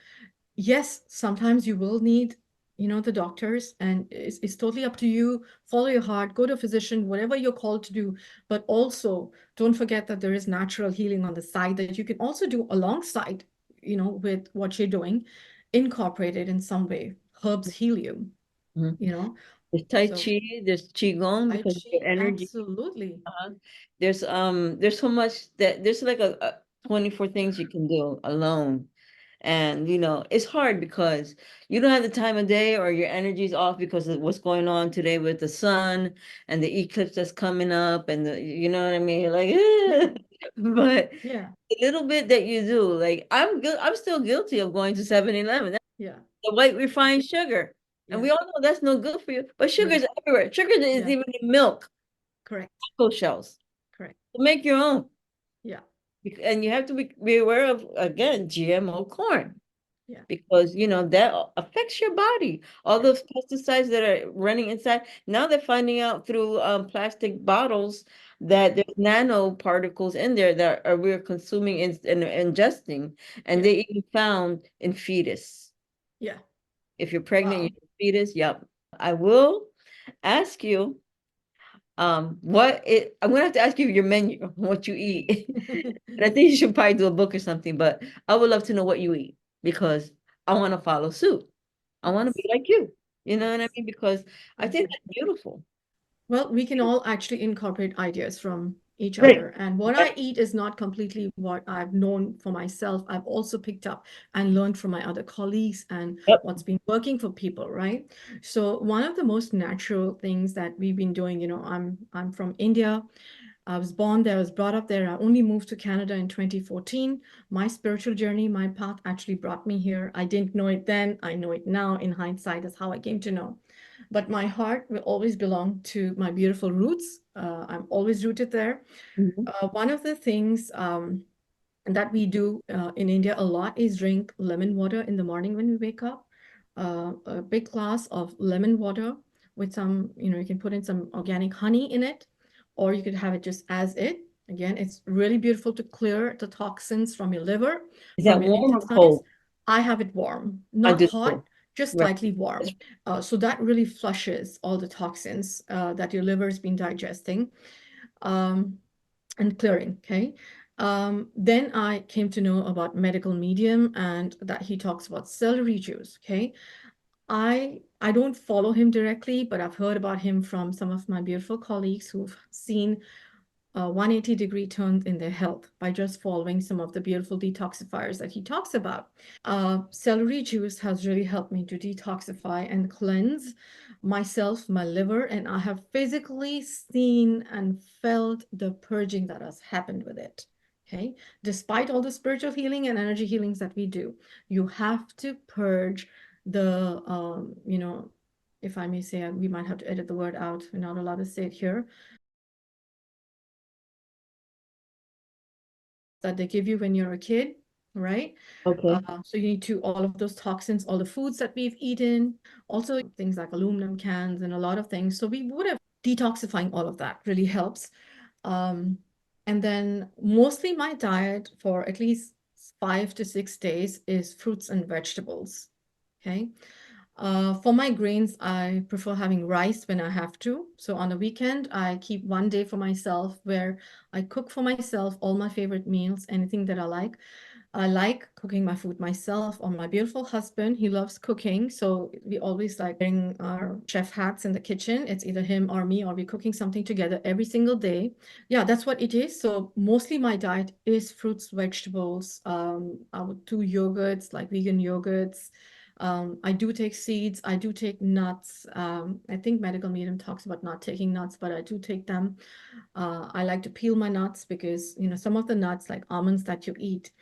yes, sometimes you will need, the doctors, and it's totally up to you. Follow your heart, go to a physician, whatever you're called to do. But also don't forget that there is natural healing on the side that you can also do alongside, with what you're doing, incorporated in some way. Herbs heal you, Mhm. you know. There's Tai So Chi, there's Qigong Tai because of your Chi, energy. absolutely. Uh-huh. There's so much that there's like a 24 things you can do alone. And it's hard because you don't have the time of day or your energy's off because of what's going on today with the sun and the eclipse that's coming up and you know what I mean? You're like, Yeah, but yeah, the little bit that you do, like I'm still guilty of going to 7-Eleven. yeah, The white refined sugar. And yeah, we all know that's no good for you. But sugar right. is everywhere. Sugar is Yeah, even in milk, correct, cocoa shells. correct. So make your own. Yeah, And you have to be aware of, again, GMO corn. Yeah. Because that affects your body. All those pesticides that are running inside. Now they're finding out through plastic bottles that there's nanoparticles in there that we're consuming and ingesting, and Yeah. they even found in fetus. Yeah. If you're pregnant, Wow. you're fetus. Yep. I will ask you I'm gonna have to ask you your menu, what you eat. And I think you should probably do a book or something, but I would love to know what you eat because I want to follow suit. I want to Yes. be like you. You know what I Yes. mean? Because I Thank think you. that's beautiful. Well, we can all actually incorporate ideas from each Right. other. And what I Right. eat is not completely what I've known for myself. I've also picked up and learned from my other colleagues and Yep. what's been working for people, right? So one of the most natural things that we've been doing, I'm from India. I was born there, I was brought up there. I only moved to Canada in 2014. My spiritual journey, my path actually brought me here. I didn't know it then. I know it now. In hindsight, that's how I came to know. But my heart will always belong to my beautiful roots. I'm always rooted there. Mhm. One of the things that we do in India a lot is drink lemon water in the morning when we wake up. A big glass of lemon water with some, you can put in some organic honey in it, or you could have it just as it. Again, it's really beautiful to clear the toxins from your liver, Is from that your warm or intestines. cold? I have it warm, I not do hot, too. just Right. slightly warm. So that really flushes all the toxins that your liver's been digesting. Um, and clearing. Okay. Then I came to know about medical medium and that he talks about celery juice. Okay. I don't follow him directly, but I've heard about him from some of my beautiful colleagues who've seen 180-degree turns in their health by just following some of the beautiful detoxifiers that he talks about. Celery juice has really helped me to detoxify and cleanse myself, my liver, and I have physically seen and felt the purging that has happened with it. Okay. Despite all the spiritual healing and energy healings that we do, you have to purge the, if I may say, we might have to edit the word out. We're not allowed to say it here. That they give you when you're a kid, right? Okay. So you need to, all of those toxins, all the foods that we've eaten, also things like aluminum cans and a lot of things. So we would have detoxifying all of that really helps. Um, and then mostly my diet for at least 5 to 6 days is fruits and vegetables. Okay. For my grains, I prefer having rice when I have to. So on the weekend, I keep one day for myself where I cook for myself all my favorite meals, anything that I like. I like cooking my food myself or my beautiful husband. He loves cooking. So we always like wearing our chef hats in the kitchen. It's either him or me, or we're cooking something together every single day. Yeah, that's what it is. So mostly my diet is fruits, vegetables. I would do yogurts, like vegan yogurts. I do take seeds. I do take nuts. I think medical medium talks about not taking nuts, but I do take them. I like to peel my nuts because, some of the nuts, like almonds that you eat,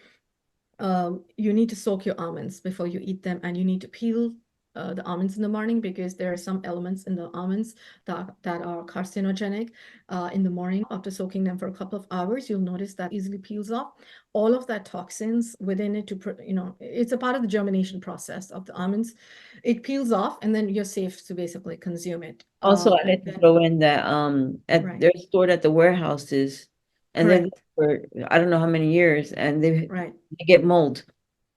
you need to soak your almonds before you eat them, and you need to peel the almonds in the morning because there are some elements in the almonds that are carcinogenic in the morning. After soaking them for a couple of hours, you'll notice that easily peels off all of that toxins within it it's a part of the germination process of the almonds. It peels off and then you're safe to basically consume it. Also, I And like to then, throw in that right, they're stored at the warehouses, and they're there correct, for I don't know how many years, and right, they get mold.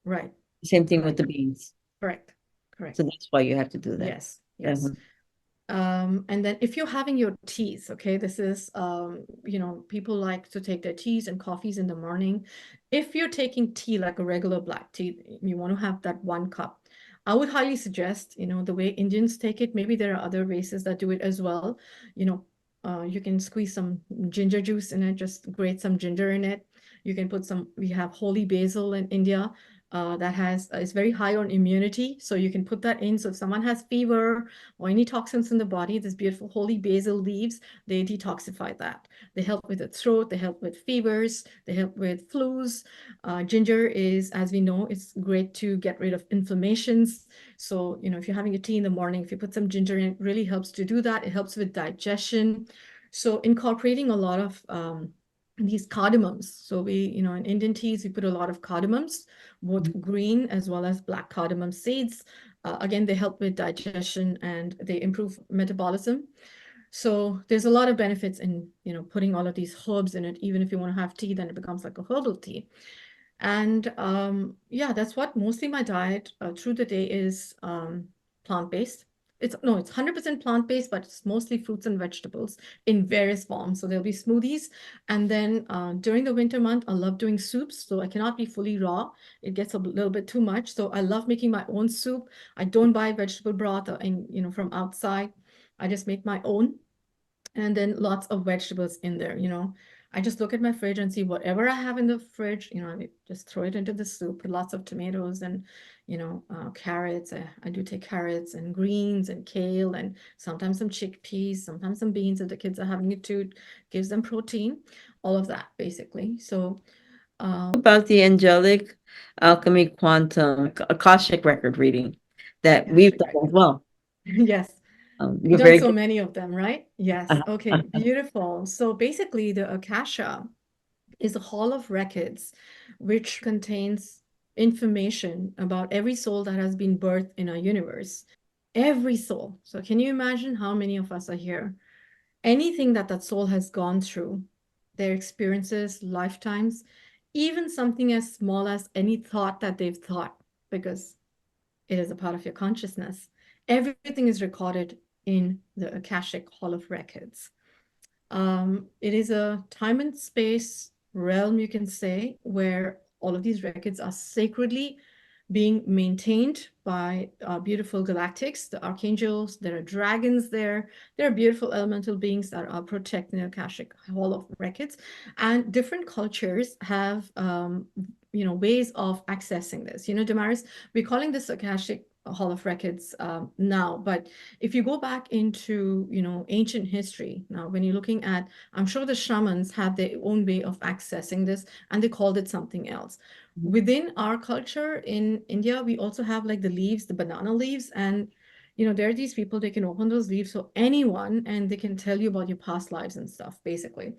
right, Same thing with right, the beans. correct, So correct. that's why you have to do that. Yes, yes. Uh-huh. And then if you're having your teas, okay, this is, people like to take their teas and coffees in the morning. If you're taking tea, like a regular black tea, you want to have that 1 cup. I would highly suggest, the way Indians take it. Maybe there are other races that do it as well. You know, you can squeeze some ginger juice in it, just grate some ginger in it. You can put we have holy basil in India that is very high on immunity. So you can put that in. So if someone has fever, or any toxins in the body, this beautiful holy basil leaves, they detoxify that. They help with the throat, they help with fevers, they help with flus. Ginger is, as we know, it's great to get rid of inflammations. So, if you're having a tea in the morning, if you put some ginger in, it really helps to do that. It helps with digestion. So incorporating a lot of these cardamoms. So we, in Indian teas, we put a lot of cardamoms, both green as well as black cardamom seeds. Again, they help with digestion and they improve metabolism. So there's a lot of benefits in, putting all of these herbs in it. Even if you want to have tea, then it becomes like a herbal tea. And yeah, that's what mostly my diet through the day is plant-based. It's 100% plant-based, but it's mostly fruits and vegetables in various forms. So there'll be smoothies. And then during the winter month, I love doing soups. So I cannot be fully raw. It gets a little bit too much. So I love making my own soup. I don't buy vegetable broth from outside. I just make my own, and then lots of vegetables in there. I just look at my fridge and see whatever I have in the fridge, I just throw it into the soup. With lots of tomatoes and carrots. I do take carrots and greens and kale and sometimes some chickpeas, sometimes some beans if the kids are having it too. Gives them protein, all of that basically. So About the angelic alchemy quantum Akashic record reading that we've done as well. yes. You're You've done very so good. many of them, right? Yes. Okay, beautiful. So basically, the Akasha is a hall of records which contains information about every soul that has been birthed in our universe. Every soul. So can you imagine how many of us are here? Anything that that soul has gone through, their experiences, lifetimes, even something as small as any thought that they've thought, because it is a part of your consciousness. Everything is recorded in the Akashic Hall of Records. It is a time and space realm, you can say, where all of these records are sacredly being maintained by beautiful galactics, the archangels. There are dragons there. There are beautiful elemental beings that are protecting the Akashic Hall of Records. And different cultures have, ways of accessing this. Damaris, we're calling this Akashic Hall of Records now, but if you go back into, ancient history, now when you're looking at, I'm sure the shamans had their own way of accessing this and they called it something else. Within our culture in India, we also have like the leaves, the banana leaves, and there are these people, they can open those leaves, so anyone, and they can tell you about your past lives and stuff, basically.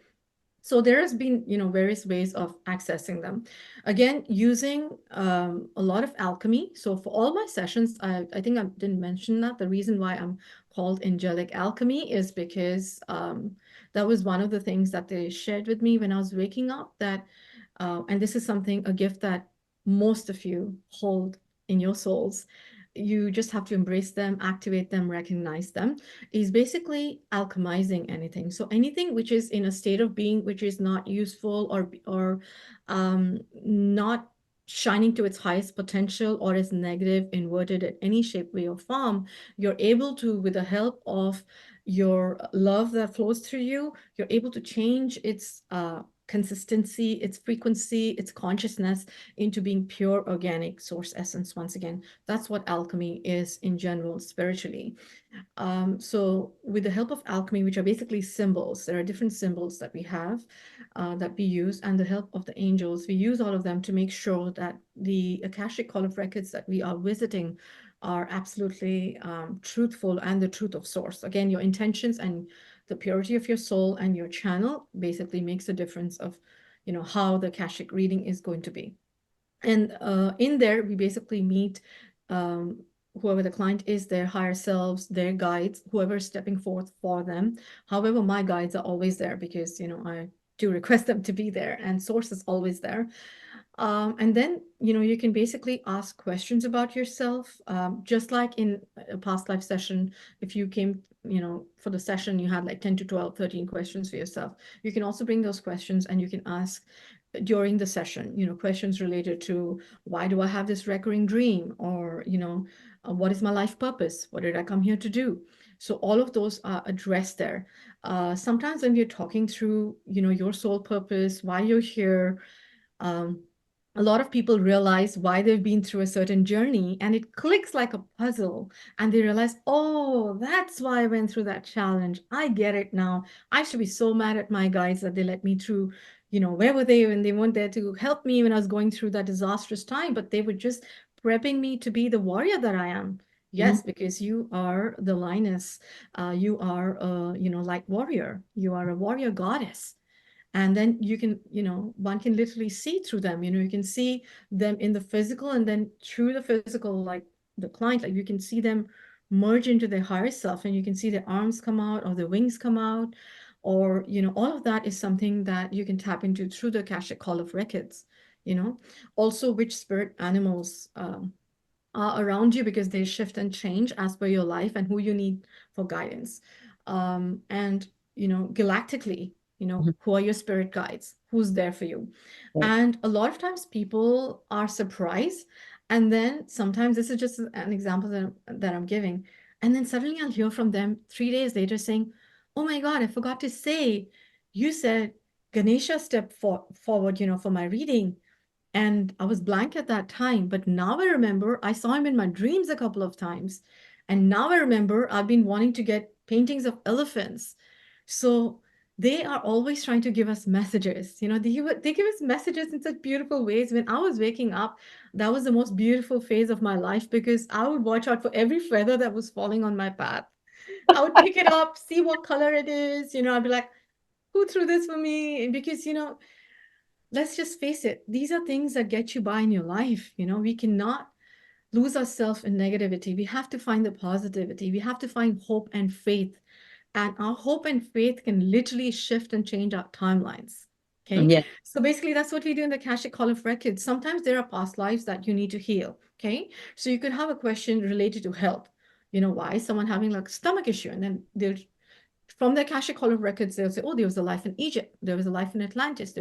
So there has been, various ways of accessing them. Again, using a lot of alchemy. So for all my sessions, I think I didn't mention that. The reason why I'm called Angelic Alchemy is because that was one of the things that they shared with me when I was waking up. And this is something, a gift that most of you hold in your souls. You just have to embrace them, activate them, recognize them, is basically alchemizing anything. So anything which is in a state of being which is not useful or not shining to its highest potential or is negative, inverted in any shape, way, or form, you're able to, with the help of your love that flows through you, you're able to change its consistency, its frequency, its consciousness into being pure organic source essence. Once again, that's what alchemy is in general, spiritually. So with the help of alchemy, which are basically symbols, there are different symbols that we have that we use, and the help of the angels, we use all of them to make sure that the Akashic Hall of Records that we are visiting are absolutely truthful and the truth of source. Again, your intentions and the purity of your soul and your channel basically makes a difference of, how the Akashic reading is going to be. And in there, we basically meet um, whoever the client is, their higher selves, their guides, whoever's stepping forth for them. However, my guides are always there because, I do request them to be there, and source is always there. And then, you can basically ask questions about yourself, just like in a past life session. If you came, for the session, you had like 10 to 12, 13 questions for yourself. You can also bring those questions and you can ask during the session, questions related to why do I have this recurring dream? Or, what is my life purpose? What did I come here to do? So all of those are addressed there. Sometimes when we're talking through, your soul purpose, why you're here, um, a lot of people realize why they've been through a certain journey and it clicks like a puzzle, and they realize, oh, that's why I went through that challenge. I get it now. I should be so mad at my guides that they let me through. Where were they when they weren't there to help me when I was going through that disastrous time? But they were just prepping me to be the warrior that I am. Mhm. Yes, because you are the lioness. You are a, light warrior. You are a warrior goddess. And then you can, one can literally see through them. You can see them in the physical, and then through the physical, like the client, like you can see them merge into their higher self, and you can see their arms come out or their wings come out, or all of that is something that you can tap into through the Akashic Call of Records. Also which spirit animals are around you, because they shift and change as per your life and who you need for guidance. And galactically, Mhm. who are your spirit guides, who's there for you. Right. And a lot of times people are surprised, and then sometimes, this is just an example that I'm giving, and then suddenly I'll hear from them 3 days later saying, oh my God, I forgot to say, you said Ganesha stepped forward, for my reading, and I was blank at that time. But now I remember I saw him in my dreams a couple of times. And now I remember I've been wanting to get paintings of elephants. So they are always trying to give us messages. They give us messages in such beautiful ways. When I was waking up, that was the most beautiful phase of my life, because I would watch out for every feather that was falling on my path. I would pick it up, see what color it is. I'd be like, who threw this for me? And because, let's just face it, these are things that get you by in your life. We cannot lose ourselves in negativity. We have to find the positivity. We have to find hope and faith. And our hope and faith can literally shift and change our timelines. Okay. Yeah. So basically, that's what we do in the Akashic Call of Records. Sometimes there are past lives that you need to heal. Okay. So you could have a question related to health. Why is someone having like stomach issue? And then they'll from the Akashic Hall of Records, they'll say, oh, there was a life in Egypt. There was a life in Atlantis.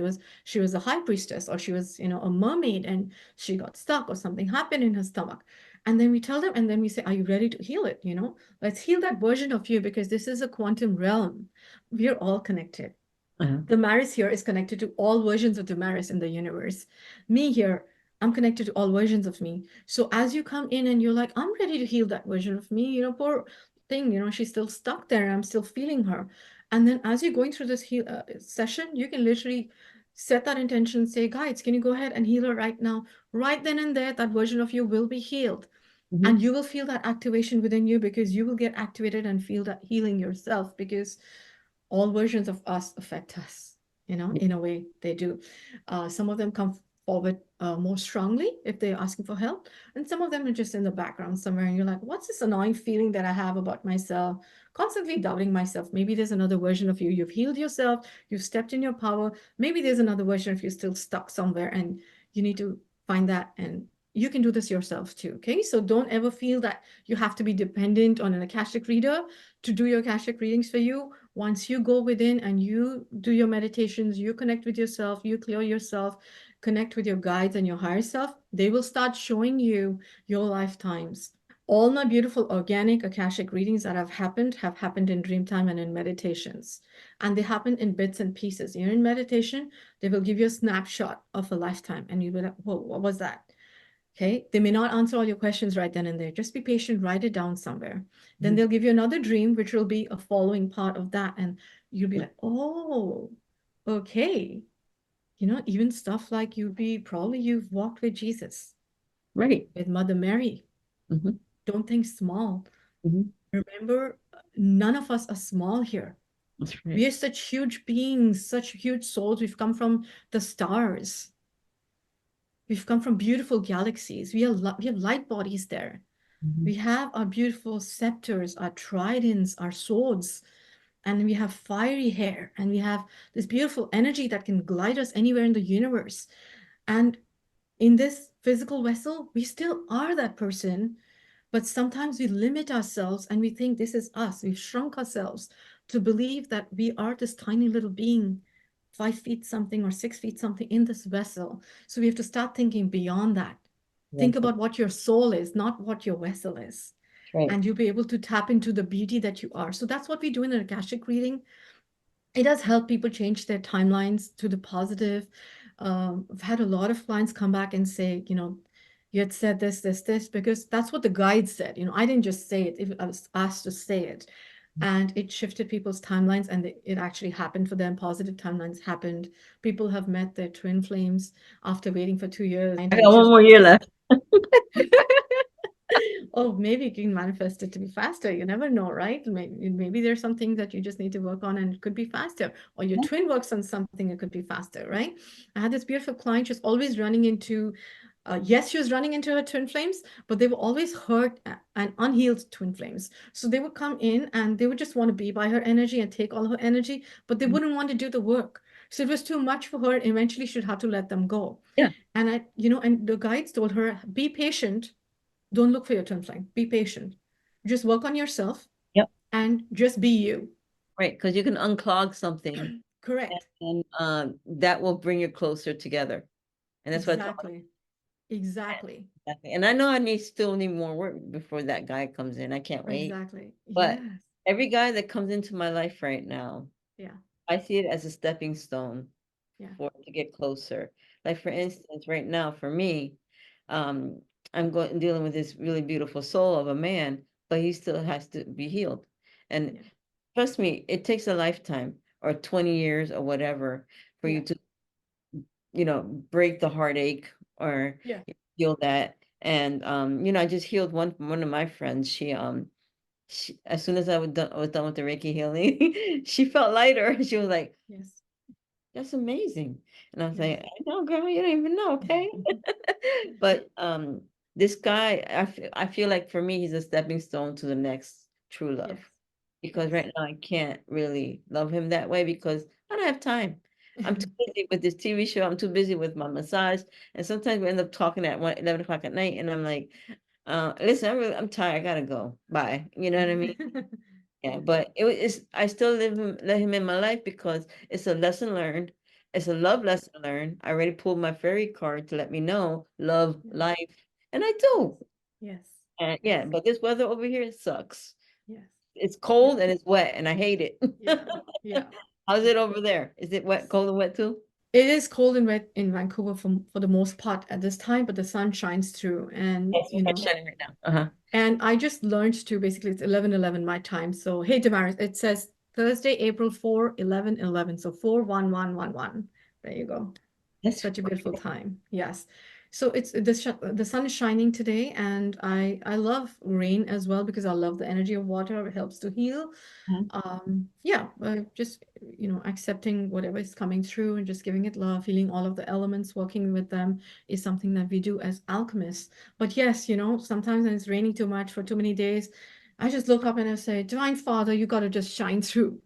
She was a high priestess, or she was, a mermaid, and she got stuck, or something happened in her stomach. And then we tell them, and then we say, are you ready to heal it? Let's heal that version of you, because this is a quantum realm. We're all connected. Uh-huh. Damaris here is connected to all versions of Damaris in the universe. Me here, I'm connected to all versions of me. So as you come in and you're like, I'm ready to heal that version of me, poor thing, she's still stuck there. I'm still feeling her. And then as you're going through this session, you can literally set that intention, say, guides, can you go ahead and heal her right now? Right then and there, that version of you will be healed. Mhm. And you will feel that activation within you, because you will get activated and feel that healing yourself, because all versions of us affect us, in a way they do. Some of them come forward more strongly if they're asking for help, and some of them are just in the background somewhere, and you're like, what's this annoying feeling that I have about myself? Constantly doubting myself. Maybe there's another version of you. You've healed yourself, you've stepped in your power. Maybe there's another version of you still stuck somewhere, and you need to find that. And you can do this yourself too. Okay, so don't ever feel that you have to be dependent on an Akashic reader to do your Akashic readings for you. Once you go within and you do your meditations, you connect with yourself, you clear yourself, connect with your guides and your higher self, they will start showing you your lifetimes. All my beautiful organic Akashic readings that have happened in dream time and in meditations. And they happen in bits and pieces. You're in meditation, they will give you a snapshot of a lifetime, and you'll be like, whoa, what was that? Okay, they may not answer all your questions right then and there. Just be patient, write it down somewhere. Then Mhm. they'll give you another dream, which will be a following part of that. And you'll be like, oh, okay. Even stuff like you've walked with Jesus, Right. with Mother Mary. Mhm. Don't think small. Mhm. Remember, none of us are small here. That's right. We are such huge beings, such huge souls. We've come from the stars. We've come from beautiful galaxies. We have light bodies there. Mhm. We have our beautiful scepters, our tridents, our swords, and we have fiery hair, and we have this beautiful energy that can glide us anywhere in the universe. And in this physical vessel, we still are that person, but sometimes we limit ourselves and we think this is us. We've shrunk ourselves to believe that we are this tiny little being, 5 feet something or 6 feet something in this vessel. So we have to start thinking beyond that. Yes, Think that's about what your soul is, not what your vessel is. right. And you'll be able to tap into the beauty that you are. So that's what we do in an Akashic reading. It does help people change their timelines to the positive. I've had a lot of clients come back and say, you had said this, because that's what the guide said. I didn't just say it, I was asked to say it. And it shifted people's timelines, and it actually happened for them. Positive timelines happened. People have met their twin flames after waiting for 2 years. I And got she one was more year left. Oh, maybe you can manifest it to be faster. You never know, right? Maybe there's something that you just need to work on and it could be faster. Or your twin works on something, it could be faster, right? I had this beautiful client, she's always running into, yes, she was running into her twin flames, but they were always hurt and unhealed twin flames. So they would come in and they would just want to be by her energy and take all her energy, but they wouldn't want to do the work. So it was too much for her. Eventually, she'd have to let them go. Yeah. And and the guides told her, be patient. Don't look for your twin flame. Be patient. Just work on yourself Yep. and just be you. Right. Because you can unclog something, Correct. and that will bring you closer together. And that's what. Exactly. Exactly. Exactly. And I know I still need more work before that guy comes in. I can't wait. Exactly. But Yes. every guy that comes into my life right now, Yeah. I see it as a stepping stone Yeah. to get closer. Like for instance, right now for me, um, I'm dealing with this really beautiful soul of a man, but he still has to be healed. And Yeah. trust me, it takes a lifetime or 20 years or whatever for you Yeah. to, break the heartache or Yeah. heal that. And I just healed one of my friends. As soon as I was done with the Reiki healing, she felt lighter. She was like, Yes. "That's amazing." And I was Yes. like, "I know, girl, you don't even know, okay?" But this guy, I feel like for me, he's a stepping stone to the next true love. Yes. Because Yes. right now I can't really love him that way because I don't have time. I'm too busy with this TV show. I'm too busy with my massage. And sometimes we end up talking at 11 o'clock at night. And I'm like, listen, I'm tired. I gotta go. Bye. You know what I mean? Yeah, Yeah. but I still let him in my life because it's a lesson learned. It's a love Yes. lesson learned. I already pulled my fairy card to let me know love, Yes. life, and I do. Yes. And Yes. yeah, but this weather over here sucks. Yes. It's Yeah. cold and it's wet, and I hate it. Yeah. Yeah. How's Yeah. it over there? Is it wet, cold, and wet too? It is cold and wet in Vancouver for the most part at this time, but the sun shines through. And, Yes, it's shining right now. Uh-huh. and I just learned to basically, it's 11:11 my time. So, hey, Damaris, it says Thursday, April 4, 11:11. So 4:11:11. There you go. That's Such a great. beautiful time. Yes. So the sun is shining today, and I love rain as well because I love the energy of water. It helps to heal. Mhm. Yeah, just accepting whatever is coming through and just giving it love, feeling all of the elements, working with them is something that we do as alchemists. But yes, sometimes when it's raining too much for too many days, I just look up and I say, Divine Father, you got to just shine through.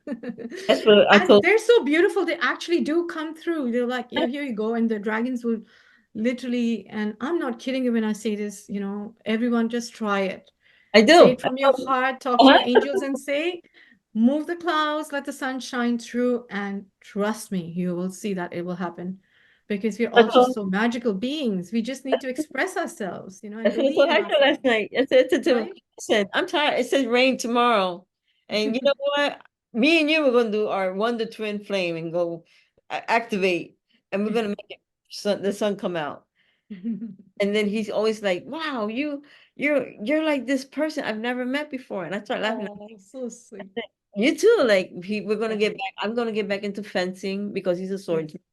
That's what I And told. they're so beautiful. They actually do come through. They're like, yeah, here you go. And the dragons will literally, and I'm not kidding you when I say this, everyone just try it. I Say do. it from your heart, talk to Uh-huh. your angels and say, move the clouds, let the sun shine through, and trust me, you will see that it will happen. Because we're I all just told. so magical beings. We just need to express ourselves, and That's what I believe told in Hector ourselves, last night. I said to him, right? I said, I'm tired. It says rain tomorrow. And you know what? Me and you were going to do our Wonder Twin Flame and go activate. And we're going to make the sun come out. And then he's always like, wow, you're like this person I've never met before. And I start laughing. Oh, so sweet. You too. Like we're gonna Yeah. get back. I'm gonna get back into fencing because he's a Yes. swordsman.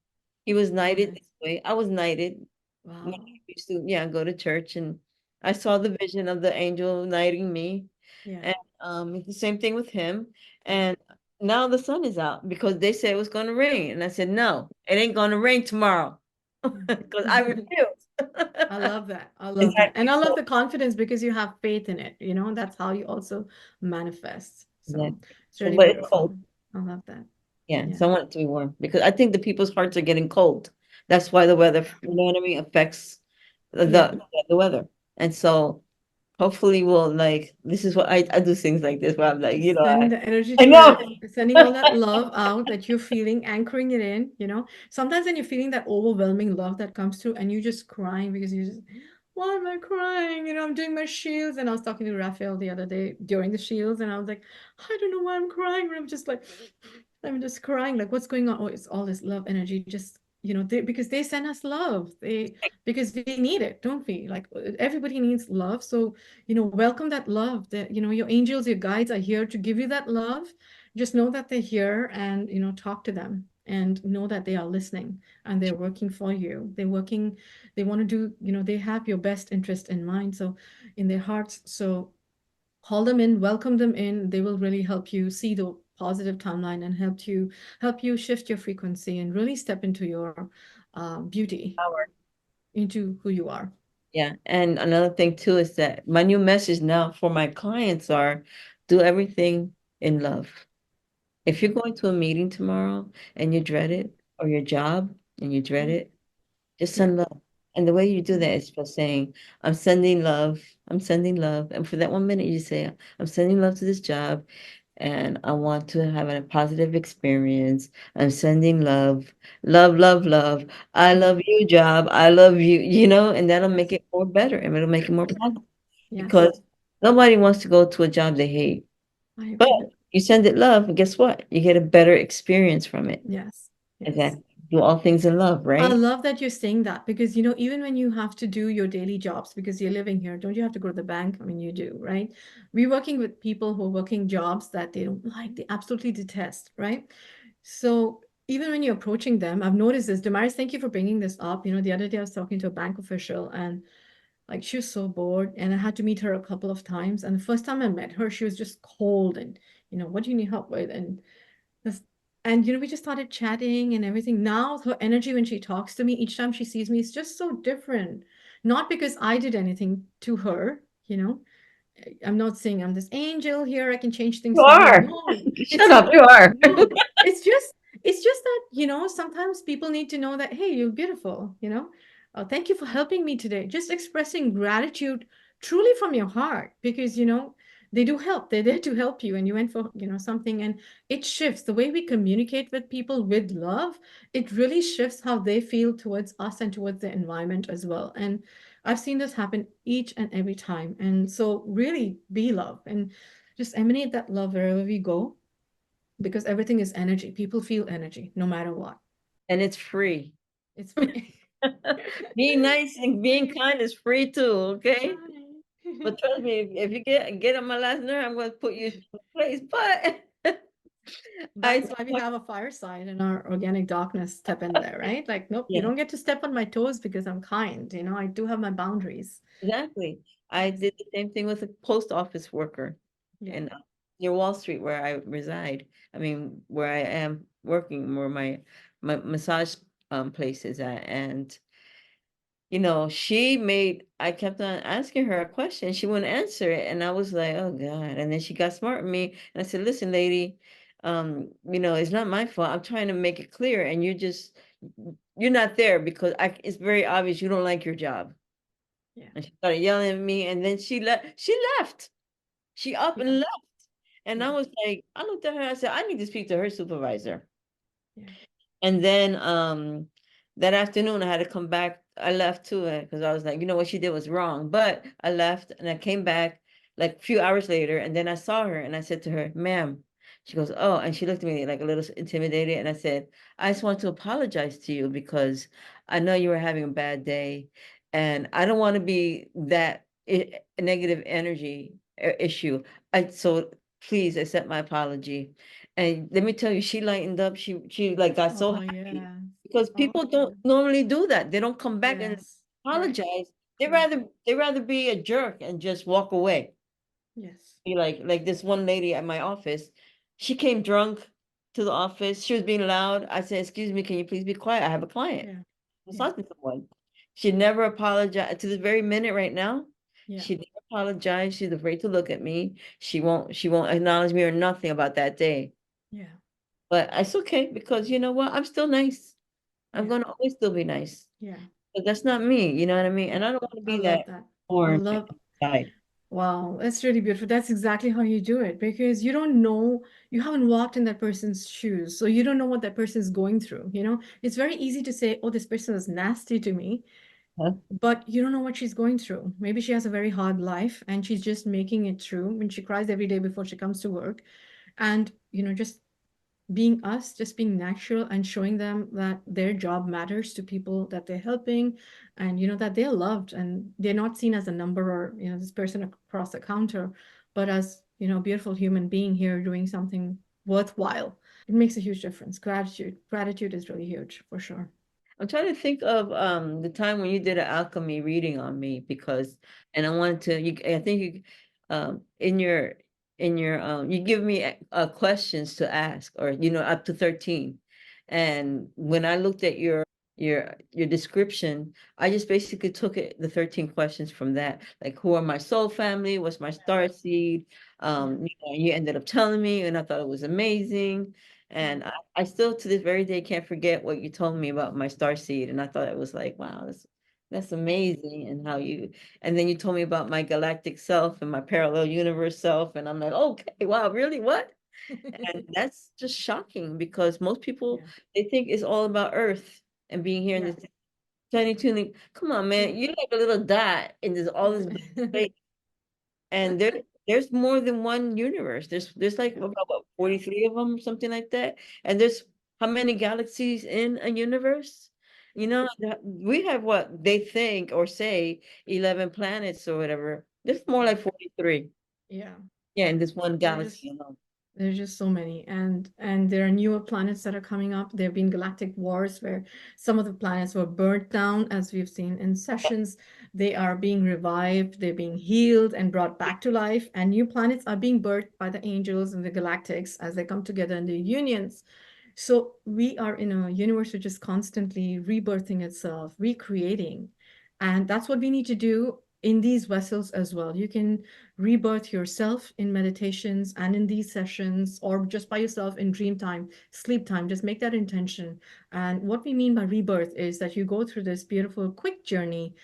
He was Oh, knighted nice. this way. I was knighted when I Wow. used to, yeah, go to church, and I saw the vision of the angel knighting me. Yeah. And it's the same thing with him. Yeah. And now the sun is out because they said it was gonna rain. And I said, no, it ain't gonna rain tomorrow. Because I Yeah. refuse. I love that. I love that. And Exactly. I love So the confidence because you have faith in it. That's how you also manifest. So exactly. it's So, really but it's cold. beautiful. I love that. Yeah, Yeah. so I want it to be warm because I think the people's hearts are getting cold. That's why the weather, you know what I mean, affects the Yeah. the weather. And so hopefully we'll like this is what I do things like this where I'm like, Just sending the energy I to know. it, sending all that love out that you're feeling, anchoring it in. Sometimes when you're feeling that overwhelming love that comes through and you just crying because you just, why am I crying? I'm doing my shields. And I was talking to Raphael the other day during the shields, and I was like, I don't know why I'm crying. And I'm just like, I'm just crying, like, what's going on? Oh, it's all this love energy, just, because they send us love. Because we need it, don't we? Like everybody needs love. So, welcome that love that, your angels, your guides are here to give you that love. Just know that they're here and, talk to them and know that they are listening and they're working for you. They're working, they want to do, they have your best interest in mind. So in their hearts. So call them in, welcome them in. They will really help you see the positive timeline and help you shift your frequency and really step into your beauty, Power. into who you are. Yeah. And another thing too is that my new message now for my clients are do everything in love. If you're going to a meeting tomorrow and you dread it, or your job and you dread Yeah, it, just yeah, send love. And the way you do yeah, that is by saying, I'm sending love. I'm sending love. And for that 1 minute, you say, I'm sending love to this job and I want to have a positive experience. I'm sending love, love, love, love. I yeah. love you, job. I love you, and that'll make Yes, it more better and it'll make it more positive yes, because nobody wants to go to a job they hate. I But agree. you send it love, and guess what? You get a better experience from it. Yes, yes. Exactly. Do all things in love, I right? love that you're saying that because, even when you have to do your daily jobs, because you're living here, don't you have to go to the bank? I mean, you do, right? We're working with people who are working jobs that they don't like, they absolutely detest, right? So even when you're approaching them, I've noticed this. Damaris, thank you for bringing this up. The other day I was talking to a bank official and like she was so bored and I had to meet her a couple of times. And the first time I met her, she was just cold and, what do you need help with? This, and we just started chatting and everything. Now her energy when she talks to me, each time she sees me, is just so different. Not because I did anything to her, you know. I'm not saying I'm this angel here, I can change You things for you. are. No, it's Shut up. You are. no, it's just that, sometimes people need to know that, hey, you're beautiful. Thank you for helping me today. Just expressing gratitude truly from your heart because, they do help. They're there to help you and you went for, something and it shifts the way we communicate with people with love. It really shifts how they feel towards us and towards the environment as well. And I've seen this happen each and every time. And so really be love and just emanate that love wherever we go because everything is energy. People feel energy no matter what. And it's free. It's free. Being nice and being kind is free too, okay? Right. But trust me, if you get on my last nerve, I'm going to put you in place. But I That's why we have a fireside and our organic darkness step in there, right? Like, nope, you yeah, don't get to step on my toes because I'm kind. I do have my boundaries. exactly. I Yes. did the same thing with a post office worker Yeah. in near Wall Street where I reside. I mean, where I am working, where my massage place is at, and I kept on asking her a question. She wouldn't answer it. And I was like, oh God. And then she got smart with me. And I said, listen, lady, it's not my fault. I'm trying to make it clear. And you're not there because it's very obvious you don't like your job. Yeah. And she started yelling at me. And then she left. She up Yeah. and left. And I Yeah. was like, I looked at her. I said, I need to speak to her supervisor. Yeah. And then that afternoon I had to come back. I left too because I was like, what she did was wrong. But I left and I came back like a few hours later and then I saw her and I said to her, ma'am, she goes, oh, and she looked at me like a little intimidated and I said, I just want to apologize to you because I know you were having a bad day and I don't want to be that negative energy issue. So please accept my apology. And let me tell you, she lightened up. She like got so Oh, happy yes. because Oh, people don't normally do that. They don't come back and yes. Correct. apologize. They Correct. rather they rather be a jerk and just walk away. Yes. Be like this one lady at my office. She came drunk to the office. She was being loud. I said, "Excuse me, can you please be quiet? I have a client. Yeah. I'm Yeah. talking to someone." She never apologized to this very minute right now. Yeah. She never apologized. She's afraid to look at me. She won't acknowledge me or nothing about that day. Yeah. But it's okay because you know what? I'm still nice. I'm Yeah. gonna always still be nice. Yeah. But that's not me, you know what I mean? And Yeah. I don't want to I be love that that. I form love side. Wow, that's really beautiful. That's exactly how you do it because you don't know, you haven't walked in that person's shoes. So you don't know what that person is going through. It's very easy to say, oh, this person is nasty to me, Huh? but you don't know what she's going through. Maybe she has a very hard life and she's just making it through when she cries every day before she comes to work. And, just being us, just being natural and showing them that their job matters to people that they're helping and that they're loved and they're not seen as a number or this person across the counter, but as a beautiful human being here doing something worthwhile. it makes a huge difference. Gratitude is really huge for sure. I'm trying to think of the time when you did an alchemy reading on me, because and I wanted to you I think you in your you give me questions to ask, or up to 13. And when I looked at your description, I just basically took the 13 questions from that, like who are my soul family, what's my star seed. Yeah. You ended up telling me, and I thought it was amazing. Yeah. And I still to this very day can't forget what you told me about my star seed. And I thought it was like, wow, that's amazing. And and then you told me about my galactic self and my parallel universe self. And I'm like, okay, wow, really? What? And that's just shocking, because most people, Yeah. they think it's all about Earth and being here in Yeah. this tiny tuning. Come on, man. Yeah. You're like a little dot in this all this big Yeah. space. And there's more than one universe. There's like Yeah. about what, 43 of them or something like that. And there's how many galaxies in a universe? We have what they think or say 11 planets or whatever. There's more Yeah. like 43. Yeah. Yeah, in Yeah. this one They're galaxy just alone. There's just so many, and there are newer planets that are coming up. There have been galactic wars where some of the planets were burnt down, as we've seen in sessions. They are being revived, they're being healed and brought back to life, and new planets are being birthed by the angels and the galactics as they come together in their unions. So we are in a universe which is constantly rebirthing itself, recreating. And that's what we need to do in these vessels as well. You can rebirth yourself in meditations and in these sessions, or just by yourself in dream time, sleep time. Just make that intention. And what we mean by rebirth is that you go through this beautiful, quick journey.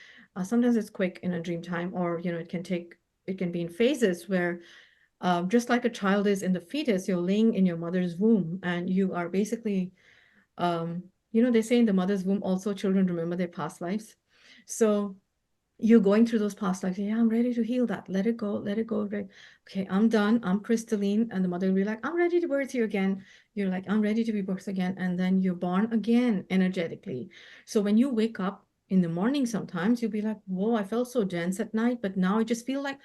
Sometimes it's quick in a dream time, or it can be in phases where just like a child is in the fetus, you're laying in your mother's womb and you are basically, um, they say in the mother's womb also children remember their past lives. So you're going through those past lives. Yeah, I'm ready to heal that. Let it go, let it go. Right. Okay, I'm done. I'm crystalline. And the mother will be like, I'm ready to birth you again. You're like, I'm ready to be birthed again. And then you're born again energetically. So when you wake up in the morning, sometimes you'll be like, whoa, I felt so dense at night, but now I just feel like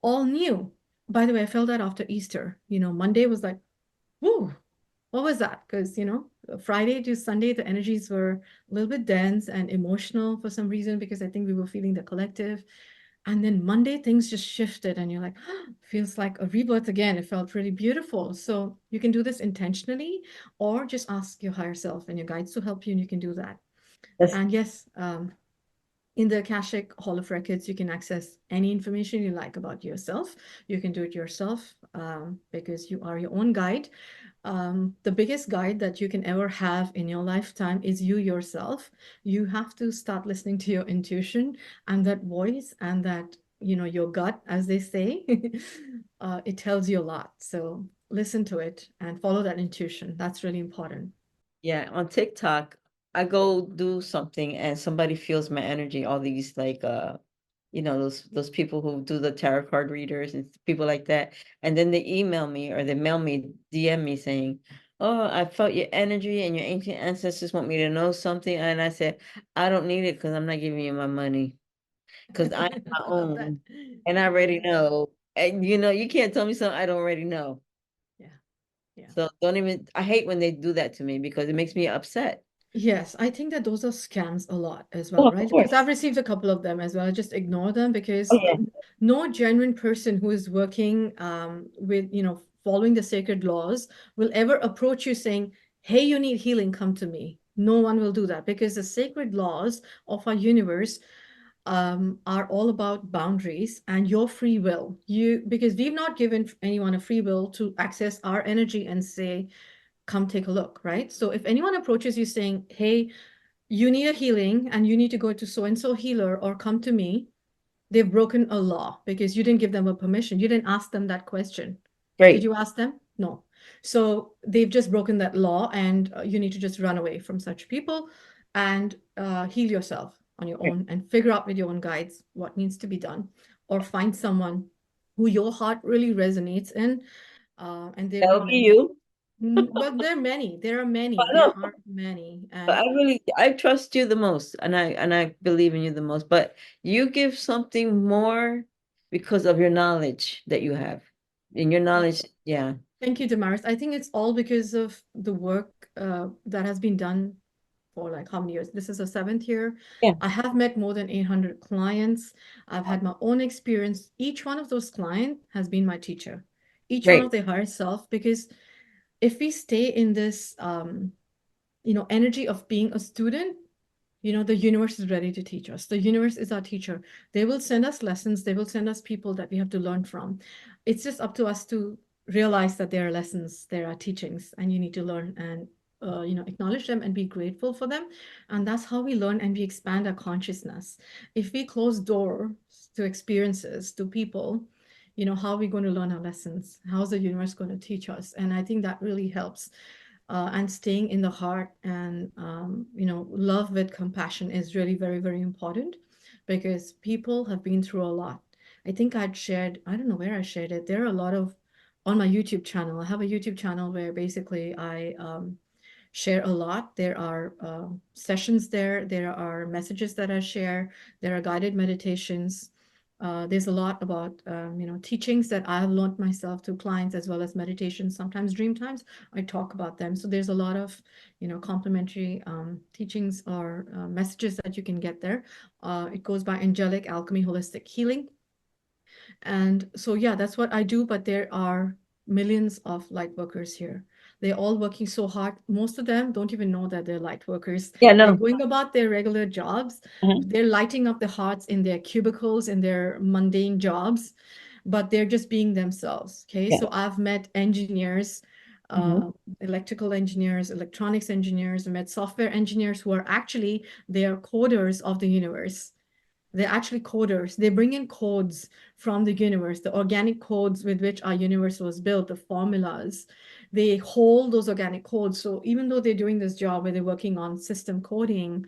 all new. By the way, I felt that after Easter. Monday was like, whoa, what was that? Because, Friday to Sunday, the energies were a little bit dense and emotional for some reason, because I think we were feeling the collective. And then Monday, things just shifted, and you're like, feels like a rebirth again. It felt really beautiful. So you can do this intentionally, or just ask your higher self and your guides to help you, and you can do that. That's And yes, in the Akashic Hall of Records, you can access any information you like about yourself. You can do it yourself, because you are your own guide. The biggest guide that you can ever have in your lifetime is you yourself. You have to start listening to your intuition and that voice, and that, your gut, as they say. It tells you a lot. So listen to it and follow that intuition. That's really important. Yeah, on TikTok, I go do something and somebody feels my energy. All these like those people who do the tarot card readers and people like that. And then they email me or they mail me, DM me saying, "Oh, I felt your energy and your ancient ancestors want me to know something." And I said, "I don't need it because I'm not giving you my money because I am my I love that. own and I already Yeah, know." And you can't tell me something I don't already know. yeah, yeah. So don't even, I hate when they do that to me because it makes me upset. Yes, I think that those are scams a lot as Oh, well, of right? Because course. I've received a couple of them as well. I just ignore them Oh, because yeah. no genuine person who is working with, following the sacred laws will ever approach you saying, hey, you need healing, come to me. No one will do that, because the sacred laws of our universe are all about boundaries and your free will. Because we've not given anyone a free will to access our energy and say, come take a look, right? So if anyone approaches you saying, hey, you need a healing and you need to go to so and so healer or come to me, they've broken a law because you didn't give them a permission. You didn't ask them that question. Did Great. you ask them? No. So they've just broken that law, and you need to just run away from such people and heal yourself on your Great. own and figure out with your own guides what needs to be done, or find someone who your heart really resonates in. And there'll be That'll be many. you. But there are many. There are I many. There know. are many. But And I trust you the most, and I believe in you the most. But you give something more because of your knowledge that you have. And your yeah, knowledge, yeah. Thank you, Damaris. I think it's all because of the work that has been done for like how many years? This is the seventh year. Yeah, I have met more than 800 clients. I've had my own experience. Each one of those clients has been my teacher, each one right. of their higher self, because if we stay in this, energy of being a student, the universe is ready to teach us. The universe is our teacher. They will send us lessons. They will send us people that we have to learn from. It's just up to us to realize that there are lessons, there are teachings, and you need to learn and acknowledge them and be grateful for them. And that's how we learn and we expand our consciousness. If we close doors to experiences, to people, how are we going to learn our lessons? How's the universe going to teach us? And I think that really helps, and staying in the heart and love with compassion is really very, very important, because people have been through a lot. I think I'd shared, I don't know where I shared it, there are a lot of, on my YouTube channel, I have a YouTube channel where basically I share a lot. There are sessions there. There are messages that I share. There are guided meditations. There's a lot about teachings that I have learned myself through clients, as well as meditations. Sometimes dream times, I talk about them. So there's a lot of complementary teachings or messages that you can get there. It goes by Angelic Alchemy Holistic Healing. And so, yeah, that's what I do. But there are millions of light workers here. They're all working so hard. Most of them don't even know that they're light workers. Yeah, They're no. going about their regular jobs. Uh-huh. They're lighting up the hearts in their cubicles, in their mundane jobs, but they're just being themselves. Okay. Yeah. So I've met engineers, Mhm. uh, electrical engineers, electronics engineers, I met software engineers who are actually, they are coders of the universe. They're actually coders. They bring in codes from the universe, the organic codes with which our universe was built, the formulas. They hold those organic codes. So even though they're doing this job where they're working on system coding,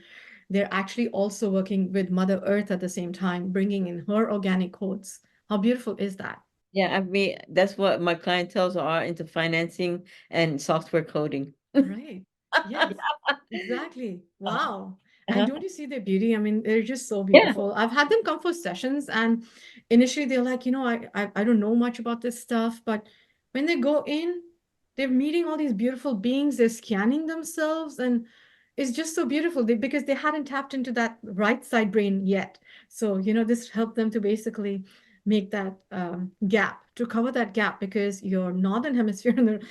they're actually also working with Mother Earth at the same time, bringing in her organic codes. How beautiful is that? Yeah, I mean, that's what my clientels are into financing and software coding. Right. Yes, exactly. Uh-huh. Wow. And Uh-huh. don't you see their beauty? I mean, they're just so Yeah. beautiful. I've had them come for sessions, and initially they're like, I don't know much about this stuff, but when they go in, they're meeting all these beautiful beings, they're scanning themselves, and it's just so beautiful because they hadn't tapped into that right side brain yet. So, this helped them to basically make that gap, to cover that gap, because your northern hemisphere and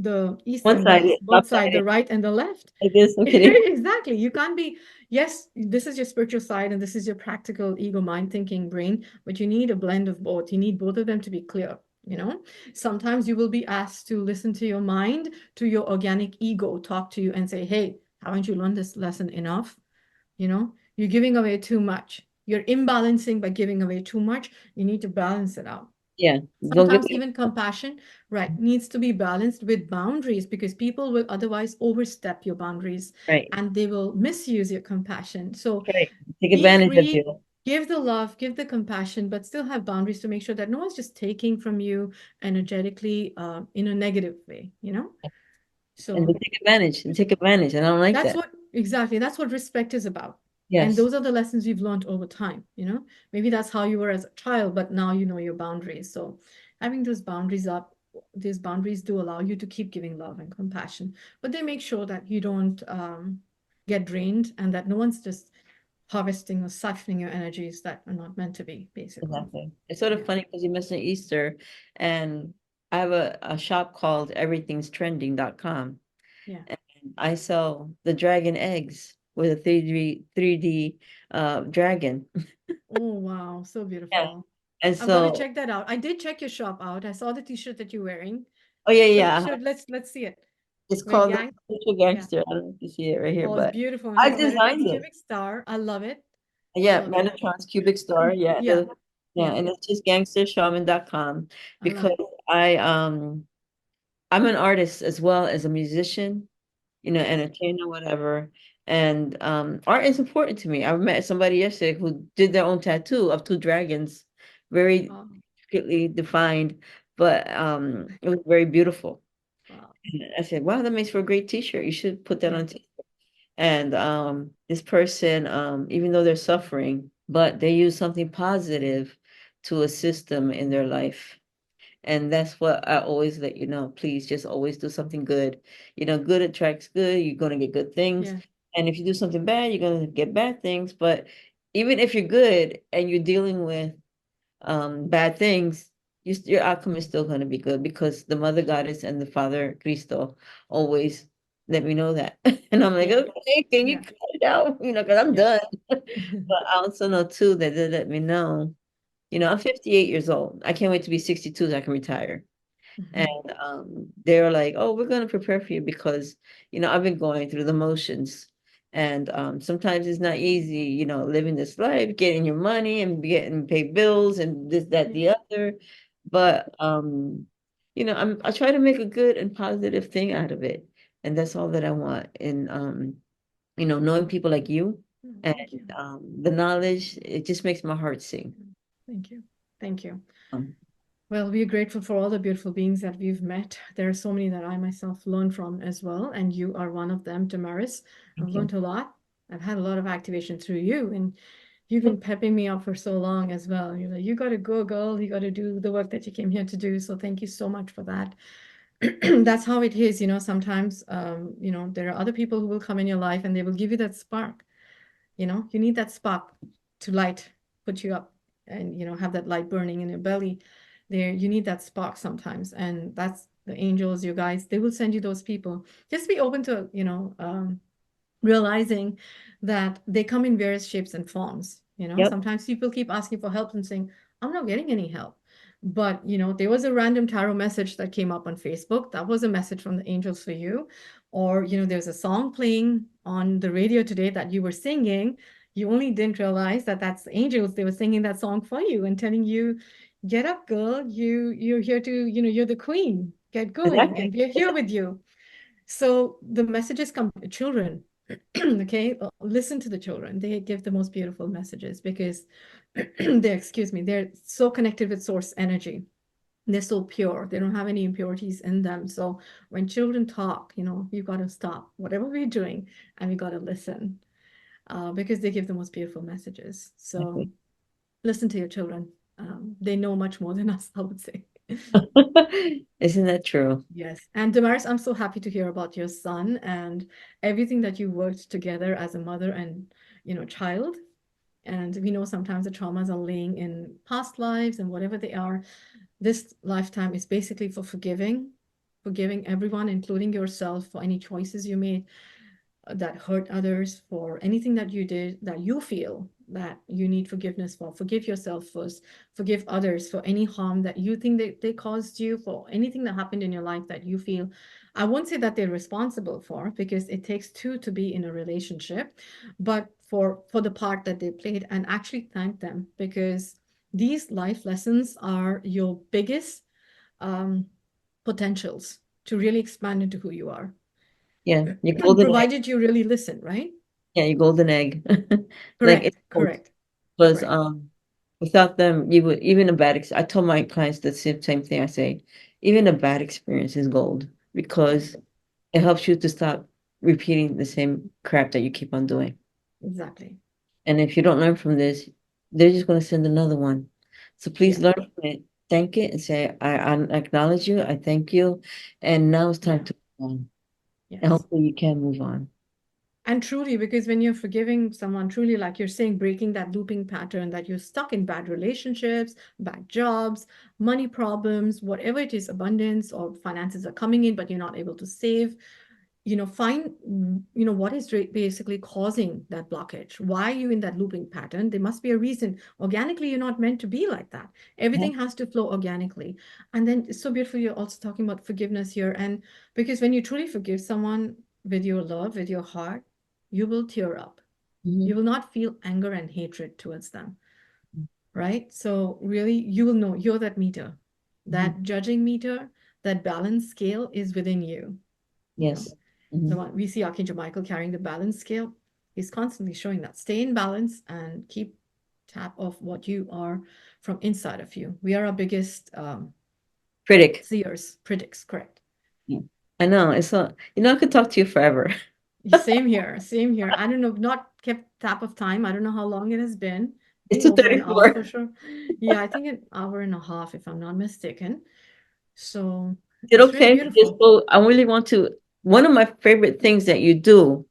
the east One and side, west, both sides, lopsided the right and the left. like this. I'm kidding. Exactly. You can't be, yes, this is your spiritual side and this is your practical ego mind thinking brain, but you need a blend of both. You need both of them to be clear. Sometimes you will be asked to listen to your mind, to your organic ego talk to you and say, hey, haven't you learned this lesson enough? You're giving away too much. You're imbalancing by giving away too much. You need to balance it out. Yeah. Don't give Sometimes even compassion, right, needs to be balanced with boundaries, because people will otherwise overstep your boundaries right. and they will misuse your compassion. So Right. Take be advantage of free, you. give the love, give the compassion, but still have boundaries to make sure that no one's just taking from you energetically, in a negative way. And they So take advantage. They take advantage. And I don't like that's that. what, exactly, that's what respect is about. And Yes. those are the lessons you've learned over time. Maybe that's how you were as a child, but now you know your boundaries. So having those boundaries up, these boundaries do allow you to keep giving love and compassion, but they make sure that you don't get drained, and that no one's just harvesting or siphoning your energies that are not meant to be, basically. Exactly. It's sort of Yeah. funny because you mentioned Easter, and I have a shop called everythingstrending.com, Yeah. and I sell the dragon eggs with a 3D dragon. Oh, wow. So Yeah. beautiful. And I'm going to so, check that out. I did check your shop out. I saw the t-shirt that you're wearing. oh yeah, So yeah. should let's see it. It's We're called the gang. Spiritual Yeah. Gangster. I don't know if you see it right here, Oh, it's but beautiful. And I it's designed Metatron's it. cubic star. I love it. I Yeah, love it. Metatron's Cubic Star. Yeah, Yeah. yeah, Yeah. and it's just gangstershaman.com I love because it. I I'm an artist as well as a musician, Yes. entertainer, whatever. And art is important to me. I met somebody yesterday who did their own tattoo of two dragons, very Oh, intricately defined, but it was very beautiful. wow. And I said, "Wow, that makes for a great t-shirt. You should put that Yeah. on." And this person, even though they're suffering, but they use something positive to assist them in their life. And that's what I always let you know. Please just always do something good. Good attracts good. You're going to get good things. Yeah. And if you do something bad, you're going to get bad things. But even if you're good and you're dealing with bad things, your outcome is still going to be good because the Mother Goddess and the Father Cristo always let me know that. And I'm like, Yeah. okay, can you Yeah. cut it out? Because I'm Yeah. done. But I also know too that they let me know. I'm 58 years old. I can't wait to be 62 so I can retire. And Mhm. they're like, oh, we're going to prepare for you because, I've been going through the motions. And sometimes it's not easy, living this life, getting your money and getting paid bills and this, that, Yeah. the other. But, I try to make a good and positive thing out of it. And that's all that I want. And, knowing people like you Oh, and thank you. the knowledge, it just makes my heart sing. Thank you. Thank you. Um, Well, we are grateful for all the beautiful beings that we've met. There are so many that I myself learn from as well, and you are one of them, Damaris. I've Thank you. learned a lot. I've had a lot of activation through you, and you've been pepping me up for so long as well. You're like, you got to go, girl. You got to do the work that you came here to do. So thank you so much for that. That's how it is, sometimes, there are other people who will come in your life and they will give you that spark. You need that spark to light, put you up and, have that light burning in your belly. There, you need that spark sometimes. And that's the angels, you guys, they will send you those people. Just be open to, realizing that they come in various shapes and forms. Yep. Sometimes people keep asking for help and saying, I'm not getting any help. But, there was a random tarot message that came up on Facebook. That was a message from the angels for you. Or, there's a song playing on the radio today that you were singing. You only didn't realize that that's the angels. They were singing that song for you and telling you, get up, girl. You're here to, you're the queen. Get going. Exactly. And we're here with you. So the messages come to children. Okay, listen to the children. They give the most beautiful messages because they're so connected with source energy. They're so pure. They don't have any impurities in them. So when children talk, you got to stop whatever we're doing and we got to listen because they give the most beautiful messages. So Exactly. listen to your children. They know much more than us, I would say. Isn't that true? Yes. And Damaris, I'm so happy to hear about your son and everything that you worked together as a mother and, child. And we know sometimes the traumas are laying in past lives and whatever they are. This lifetime is basically for forgiving everyone, including yourself, for any choices you made that hurt others, for anything that you did that you feel that you need forgiveness for. Forgive yourself first. Forgive others for any harm that you think they caused you, for anything that happened in your life that you feel. I won't say that they're responsible for because it takes two to be in a relationship, but for the part that they played, and actually thank them because these life lessons are your biggest um, potentials to really expand into who you are. Yeah, your golden egg. Provided you really listen, right? Yeah, your golden egg. Like Correct, it's correct, because correct. without them you would even a bad I told my clients the same thing. I say even a bad experience is gold Yeah, because it helps you to stop repeating the same crap that you keep on doing. exactly. And if you don't learn from this, they're just going to send another one. So please Yeah, learn from it, thank it, and say, I acknowledge you, I thank you, and now it's time yeah, to move on. And yes. hopefully you can move on. And truly, because when you're forgiving someone, truly, like you're saying, breaking that looping pattern that you're stuck in bad relationships, bad jobs, money problems, whatever it is, abundance or finances are coming in, but you're not able to save, find what is basically causing that blockage. Why are you in that looping pattern? There must be a reason. Organically, you're not meant to be like that. Yeah. Everything has to flow organically. And then it's so beautiful, you're also talking about forgiveness here. And because when you truly forgive someone with your love, with your heart, you will tear up. You Mhm. will not feel anger and hatred towards them, right? So really, you will know you're that meter, Mhm. that judging meter, that balance scale is within you. You know, Yes. the Mhm. one we see Archangel Michael carrying the balance scale. He's constantly showing that stay in balance and keep tap of what you are from inside of you. We are our biggest Critic. seers, critics, correct? Yeah. I know. It's a, I could talk to you forever. Same here, same here. I don't know, not kept tap of time. I don't know how long it has been. I It's think over an hour 2:34. for sure. Yeah, I think an hour and a half, if I'm not mistaken. So Is it it's really okay to just beautiful. go? I really want to. One of my favorite things that you do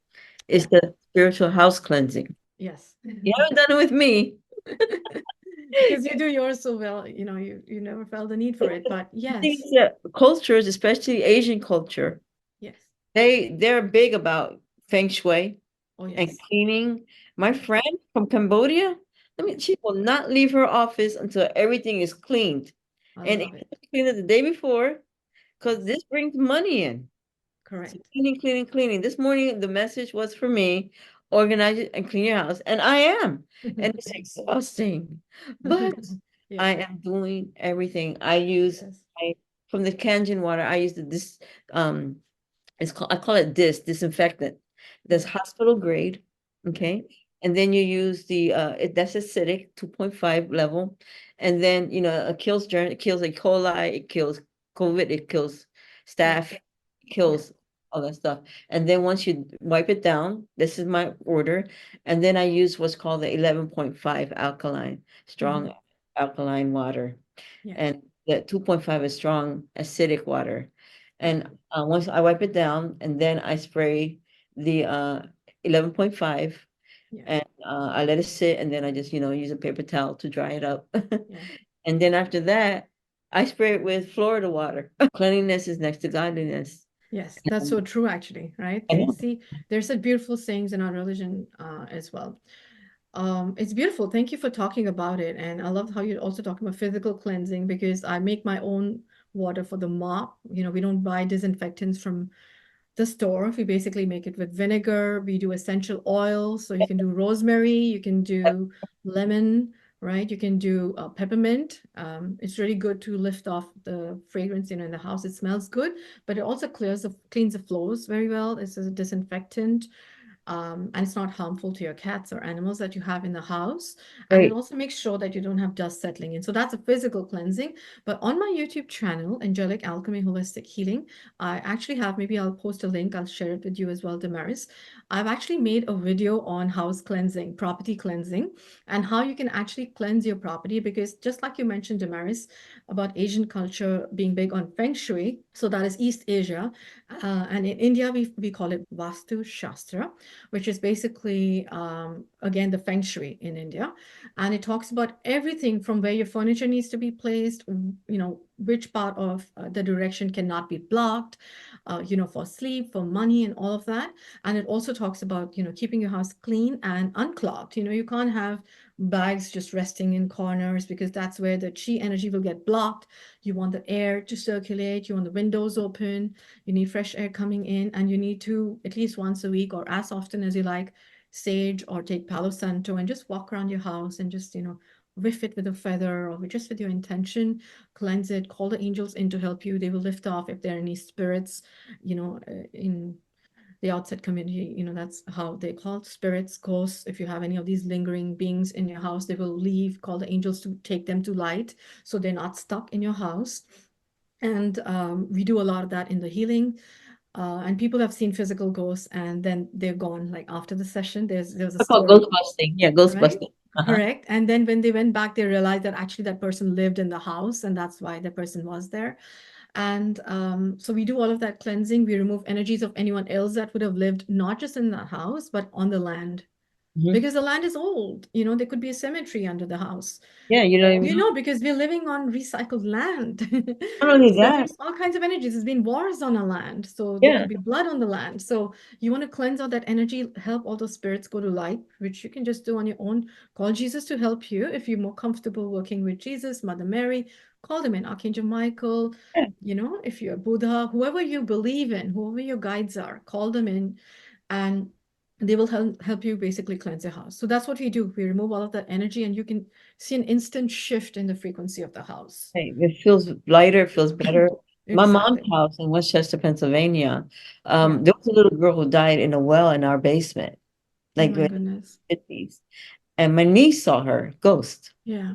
is Yeah. the spiritual house cleansing. Yes. You haven't done it with me. Because you do yours so well, you never felt the need for it. But The thing yes, is that cultures, especially Asian culture, yes. they're big about feng shui Oh, and yes. cleaning. My Yes. friend from Cambodia, I mean, Yeah. she will not leave her office until everything is cleaned. I And if love it. you clean it the day before, because Yes. this brings money in. So Correct. cleaning, cleaning, cleaning. This morning, the message was for me, organize it and clean your house. And I am. And it's exhausting. But Yeah. I am doing everything. I use Yes. from the Kangen water, I use this um I call it disinfectant. That's Yeah. hospital grade. Yeah. Okay. And then you use that's acidic, 2.5 level. And then, it kills germ, it kills E. coli, it kills COVID, it kills Yeah. staph, it Yeah. kills all that stuff. And then once you wipe it down, this is my order. And then I use what's called the 11.5 alkaline, Hmm. strong alkaline water. Yeah. And the 2.5 is strong acidic water. Yeah. And once I wipe it down, and then I spray the 11.5, Yeah. and I let it sit, and then I just, use a paper towel to dry it up. Yeah. And then after that, I spray it with Florida water. Cleanliness is next to godliness. Yes, that's so true, actually, right? I They know. see there's such beautiful sayings in our religion as well. It's beautiful. Thank you for talking about it. And I love how you also talk about physical cleansing because I make my own water for the mop. We don't buy disinfectants from the store. We basically make it with vinegar. We do essential oil. So you can do rosemary, you can do lemon, right? You can do peppermint. It's really good to lift off the fragrance, in the house. It smells good, but it also cleans the floors very well. It's a disinfectant, and it's not harmful to your cats or animals that you have in the house. And it Right. also makes sure that you don't have dust settling in. So that's a physical cleansing. But on my YouTube channel, Angelic Alchemy Holistic Healing, I actually have, maybe I'll post a link, I'll share it with you as well, Damaris. I've actually made a video on house cleansing, property cleansing, and how you can actually cleanse your property. Because just like you mentioned, Damaris, about Asian culture being big on feng shui, so that is East Asia. And in India, we call it Vastu Shastra, which is basically, again, the feng shui in India. And it talks about everything from where your furniture needs to be placed, which part of the direction cannot be blocked, for sleep, for money, and all of that. And it also talks about, keeping your house clean and unclogged. You can't have bags just resting in corners because that's where the chi energy will get blocked. You want the air to circulate, you want the windows open, you need fresh air coming in, and you need to, at least once a week or as often as you like, sage or take Palo Santo and just walk around your house and just, whiff it with a feather or just with your intention, cleanse it, call the angels in to help you. They will lift off if there are any spirits, in the outside community, that's how they call it, spirits, ghosts. If you have any of these lingering beings in your house, they will leave, call the angels to take them to light so they're not stuck in your house. And we do a lot of that in the healing. And people have seen physical ghosts and then they're gone. Like after the session, there's a I call story, ghost busting. Yeah, right? ghost Uh-huh. Correct. And then when they went back, they realized that actually that person lived in the house and that's why the person was there. And so we do all of that cleansing. We remove energies of anyone else that would have lived not just in the house, but on the land. Mhm. Because the land is old. There could be a cemetery under the house. Yeah, you don't even know. Because we're living on recycled land. Not only So that, there's all kinds of energies. There's been wars on our land. So there yeah, could be blood on the land. So you want to cleanse all that energy, help all those spirits go to light, which you can just do on your own. Call Jesus to help you. If you're more comfortable working with Jesus, Mother Mary, call them in, Archangel Michael. yeah. If you're Buddha, whoever you believe in, whoever your guides are, call them in and they will help you basically cleanse your house. So that's what we do. We remove all of that energy and you can see an instant shift in the frequency of the house. Hey, it feels lighter, it feels better. My mom's Exactly. house in Westchester, Pennsylvania, Yeah. there was a little girl who died in a well in our basement, Oh like in my the goodness. 50s. And my niece saw her ghost. Yeah.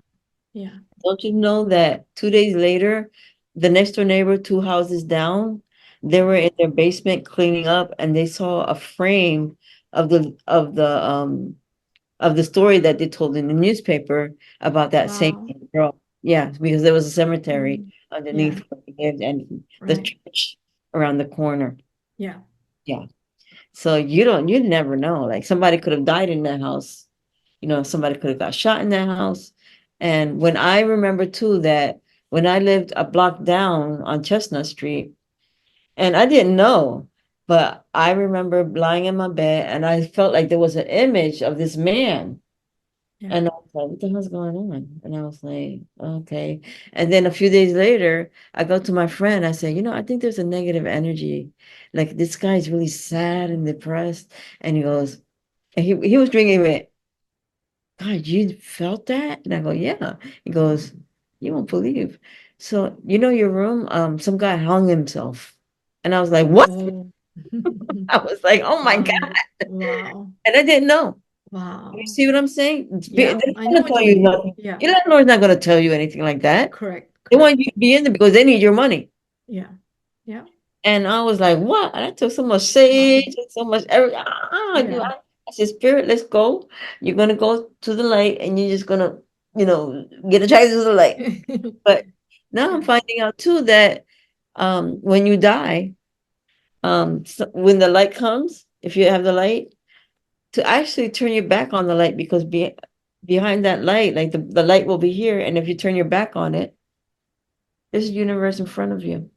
Yeah. Don't you know that 2 days later, the next door neighbor, two houses down, they Yeah. were in their basement cleaning up and they saw a frame of the story that they told in the newspaper about that same Wow. girl. Yeah, because there was a cemetery Mm. underneath where we lived, and the right. church around the corner. Yeah. Yeah. So you never know. Like somebody could have died in that house. Somebody could have got shot in that house. And when I remember too that when I lived a block down on Chestnut Street, and I didn't know, but I remember lying in my bed and I felt like there was an image of this man. Yeah. And I was like, what the hell's going on? And I was like, okay. And then a few days later, I go to my friend. I say, I think there's a negative energy. Like this guy's really sad and depressed. And he goes, and he was drinking it. God, you felt that? And I go, yeah. He goes, you won't believe. So, your room, some guy hung himself. And I was like, what? Oh. I was like, oh my God. Wow. Wow. And I didn't know. You Wow. see what I'm saying? They're Yeah, not I know going to what you tell you mean. nothing. Yeah. Your landlord's not going to tell you anything like that. Correct. They want Correct. you to be in there because they need your money. Yeah. Yeah. And I was like, what? And I took so much Wow. sage and so much Yeah. I said, Spirit, let's go. You're gonna go to the light and you're just gonna, get attracted to the light. But now I'm Yeah. finding out too that when you die, when the light comes, if you have the light, to actually turn your back on the light because behind that light, like the light will be here, and if you turn your back on it, there's a universe in front of you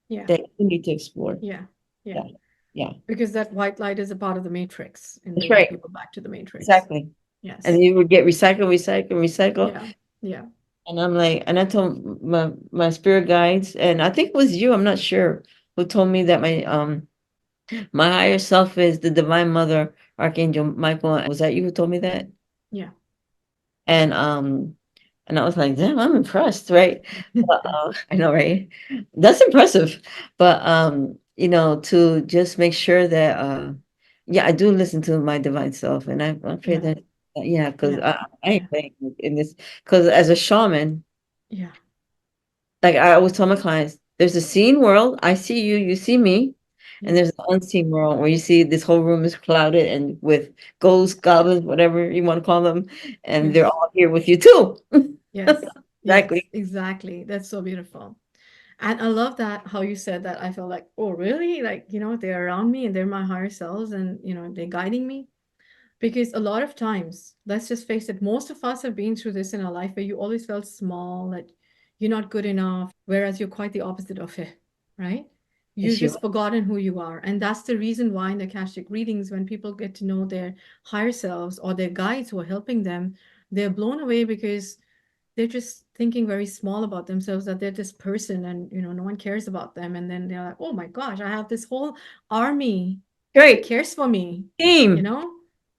Yeah. that you need to explore. Yeah. Yeah. Yeah, yeah, Because that white light is a part of the matrix and that's bringing right. people back to the matrix. Exactly. Yes. And you would get recycle, recycle, recycle. Yeah. Yeah. And I'm like, and I told my spirit guides, and I think it was you, I'm not sure, who told me that my higher self is the Divine Mother, Archangel Michael. Was that you who told me that? Yeah. And I was like, damn, I'm impressed, right? But, I know, right? That's impressive. But to just make sure that yeah, I do listen to my divine self, and I pray Yeah. that yeah, because Yeah. I Yeah. ain't playing in this. Because as a shaman, Yeah. like I always tell my clients, there's a seen world. I see you, you see me. And Yeah. there's an unseen world where you see this whole room is clouded and with ghosts, goblins, whatever you want to call them, and they're Yes. all here with you too. Yes. Yes. Exactly. Exactly. That's so beautiful. And I love that how you said that. I felt like, oh, really? Like, they're around me and they're my higher selves and, they're guiding me. Because a lot of times, let's just face it, most of us have been through this in our life where you always felt small, that you're not good enough, whereas you're quite the opposite of it, right? You've Yes, you just forgotten who you are. And that's the reason why in the Akashic readings, when people get to know their higher selves or their guides who are helping them, they're blown away because they're just thinking very small about themselves, that they're this person and no one cares about them, and then they're like, oh my gosh, I have this whole army that great cares for me, you team. know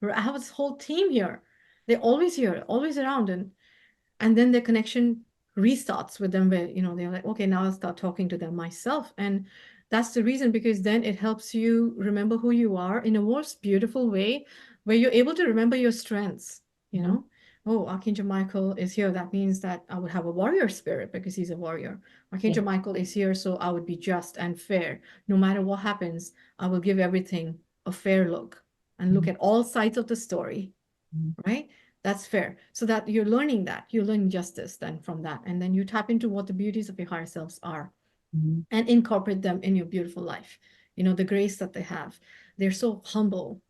I have this whole team here. They're always here, always around, and then their connection restarts with them where they're like, okay, now I'll start talking to them myself. And that's the reason, because then it helps you remember who you are in a most beautiful way, where you're able to remember your strengths you Mhm, know oh, Archangel Michael is here, that means that I would have a warrior spirit because he's a warrior. yeah, Archangel Michael is here, so I would be just and fair. No matter what happens, I will give everything a fair look and look mhm, at all sides of the story, mhm, right? That's fair. So that you're learning, that you're learning justice then from that. And then you tap into what the beauties of your higher selves are mhm. and incorporate them in your beautiful life. The grace that they have. They're so humble,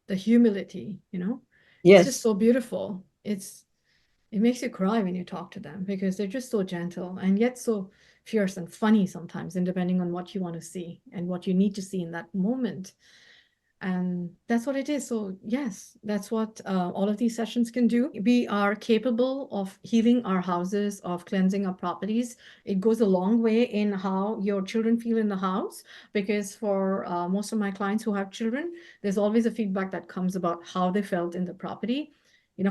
the humility, it's just Yes. so beautiful. It makes you cry when you talk to them because they're just so gentle and yet so fierce and funny sometimes, and depending on what you want to see and what you need to see in that moment. And that's what it is. So yes, that's what all of these sessions can do. We are capable of healing our houses, of cleansing our properties. It goes a long way in how your children feel in the house, because for most of my clients who have children, there's always a feedback that comes about how they felt in the property,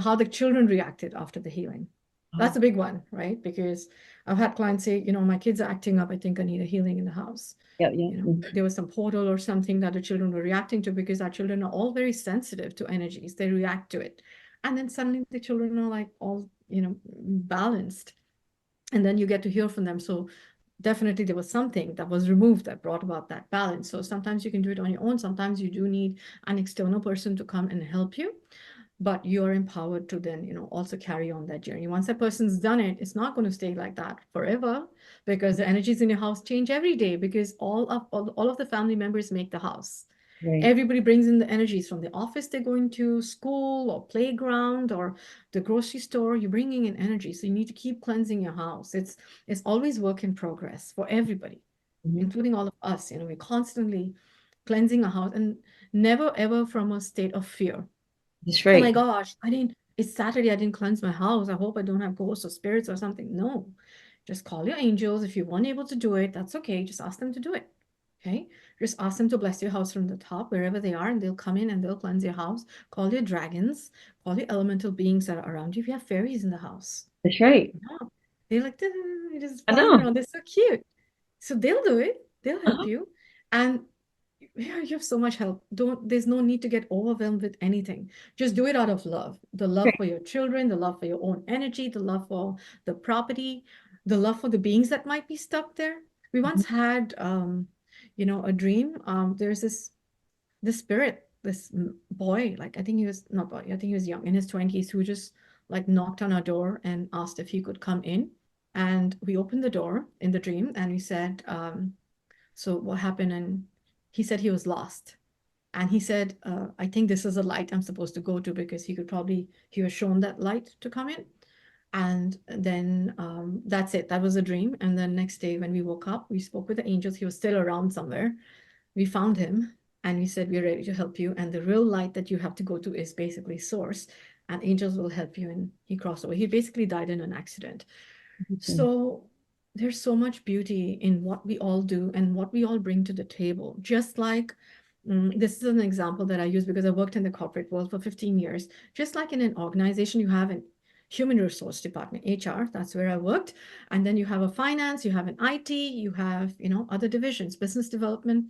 how the children reacted after the healing. That's Oh, a big one, right? Because I've had clients say, my kids are acting up, I think I need a healing in the house. yeah, yeah. There was some portal or something that the children were reacting to, because our children are all very sensitive to energies. They react to it. And then suddenly the children are like all, balanced. And then you get to hear from them. So definitely there was something that was removed that brought about that balance. So sometimes you can do it on your own. Sometimes you do need an external person to come and help you. but you're empowered to then, also carry on that journey. Once that person's done it, it's not going to stay like that forever, because the energies in your house change every day, because all of the family members make the house. Right. Everybody brings in the energies from the office they're going to, school or playground or the grocery store. You're bringing in energy, so you need to keep cleansing your house. It's always work in progress for everybody, Mhm. including all of us. We're constantly cleansing our house, and never ever from a state of fear. That's Oh my right. gosh, it's Saturday, I didn't cleanse my house. I hope I don't have ghosts or spirits or something. No, just call your angels. If you're unable to do it, that's okay. Just ask them to do it. Okay. Just ask them to bless your house from the top, wherever they are, and they'll come in and they'll cleanse your house. Call your dragons, call your elemental beings that are around you. If you have fairies in the house, That's right. yeah, they're like, it is I flying know. around. They're so cute. So they'll do it. They'll help Uh-huh. you. And yeah, you have so much help. There's no need to get overwhelmed with anything. Just do it out of love. The love Right. for your children, the love for your own energy, the love for the property, the love for the beings that might be stuck there. We Mhm. once had a dream. There's this spirit, this boy, like I think he was not boy, I think he was young in his 20s, who just like knocked on our door and asked if he could come in. And we opened the door in the dream and we said, so what happened? And he said he was lost. And he said, I think this is a light I'm supposed to go to, because he was shown that light to come in. And then that's it. That was a dream. And then next day when we woke up, we spoke with the angels. He was still around somewhere. We found him and we said, we're ready to help you. And the real light that you have to go to is basically source, and angels will help you. And he crossed over. He basically died in an accident. Mhm. So there's so much beauty in what we all do and what we all bring to the table. Just like this is an example that I use because I worked in the corporate world for 15 years. Just like in an organization, you have an human resource department, HR, that's where I worked. And then you have a finance, you have an IT, you have, other divisions, business development.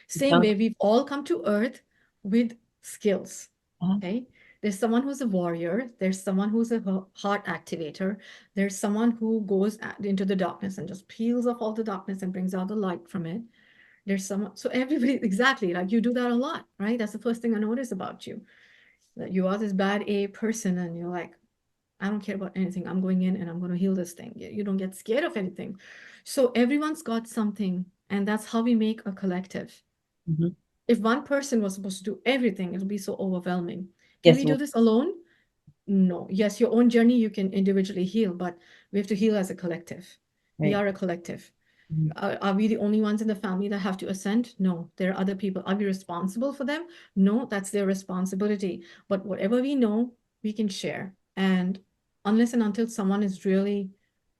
Same Uh-huh. way, we've all come to Earth with skills. Uh-huh. Okay. There's someone who's a warrior. There's someone who's a heart activator. There's someone who goes into the darkness and just peels off all the darkness and brings out the light from it. There's someone, so everybody, exactly, like you do that a lot, right? That's the first thing I notice about you, that you are this bad A person and you're like, I don't care about anything. I'm going in and I'm going to heal this thing. You don't get scared of anything. So everyone's got something, and that's how we make a collective. Mhm. If one person was supposed to do everything, it'll be so overwhelming. Can Yes. we do this alone? No. Yes, your own journey you can individually heal, but we have to heal as a collective. We Right. are a collective. Mhm. Are we the only ones in the family that have to ascend? No, there are other people. Are we responsible for them? No, that's their responsibility. But whatever we know, we can share. And unless and until someone is really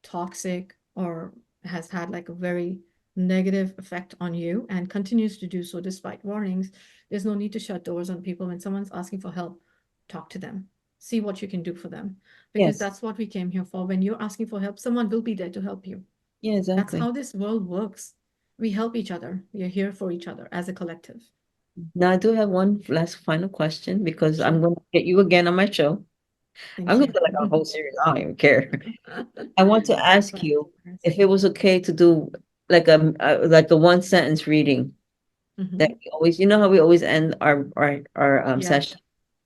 toxic or has had like a very negative effect on you and continues to do so despite warnings, there's no need to shut doors on people. When someone's asking for help, talk to them. See what you can do for them. Because Yes. that's what we came here for. When you're asking for help, someone will be there to help you. Yeah, That's exactly. how this world works. We help each other. We are here for each other as a collective. Now, I do have one last final question because I'm Sure. going to get you again on my show. I'm Thank going to you. do like a whole series. I don't even care. I want to That's ask fine. you if it was okay to do like a one sentence reading that Hmm. we always, you know how we always end our Yeah. session.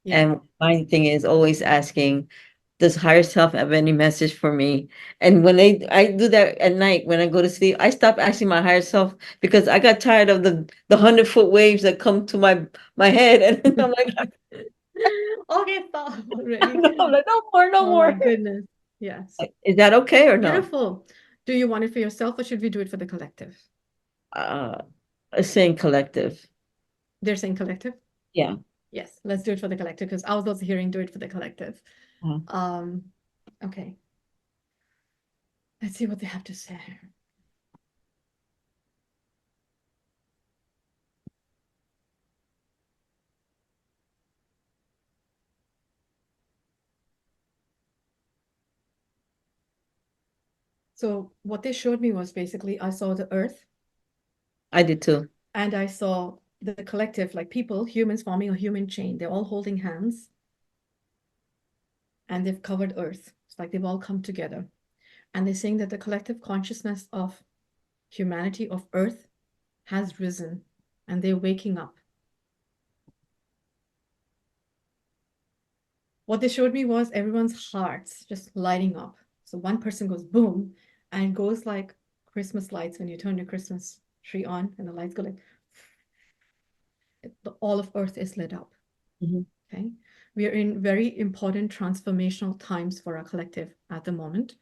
Yeah. And my thing is always asking, does higher self have any message for me? And when I do that at night when I go to sleep, I stop asking my higher self because I got tired of the 100-foot waves that come to my head, and I'm like, Okay, stop I'm already. like, no more, no Oh my more. goodness. Yes. Is that okay or no? Beautiful. Do you want it for yourself or should we do it for the collective? Uh, saying collective. They're saying collective? Yeah. Yes, let's do it for the collective because I was also hearing do it for the collective. Uh, Um, okay. Let's see what they have to say. So what they showed me was basically I saw the earth I did too. and I saw the collective, like people, humans forming a human chain. They're all holding hands and they've covered earth. It's like they've all come together. And they're saying that the collective consciousness of humanity, of earth, has risen and they're waking up. what they showed me was everyone's hearts just lighting up. So one person goes boom, and it goes like Christmas lights when you turn your Christmas tree on and the lights go like all of Earth is lit up. Mhm. Okay. We are in very important transformational times for our collective at the moment.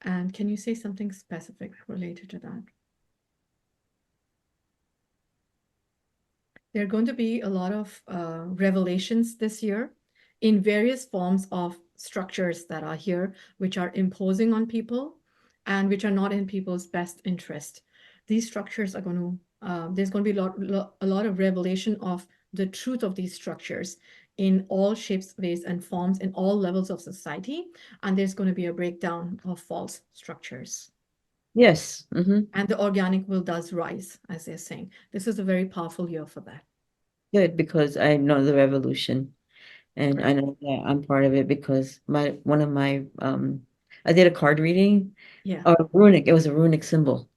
And can you say something specific related to that? There are going to be a lot of revelations this year in various forms of structures that are here, which are imposing on people and which are not in people's best interest. These structures are going to, there's going to be a lot of revelation of the truth of these structures in all shapes, ways, and forms in all levels of society. And there's going to be a breakdown of false structures. Yes. Hmm. And the organic will does rise, as they're saying. This is a very powerful year for that. Good, because I know the revolution, and I Great. know that I'm part of it because my one of my I did a card reading, Yeah. or runic. It was a runic symbol.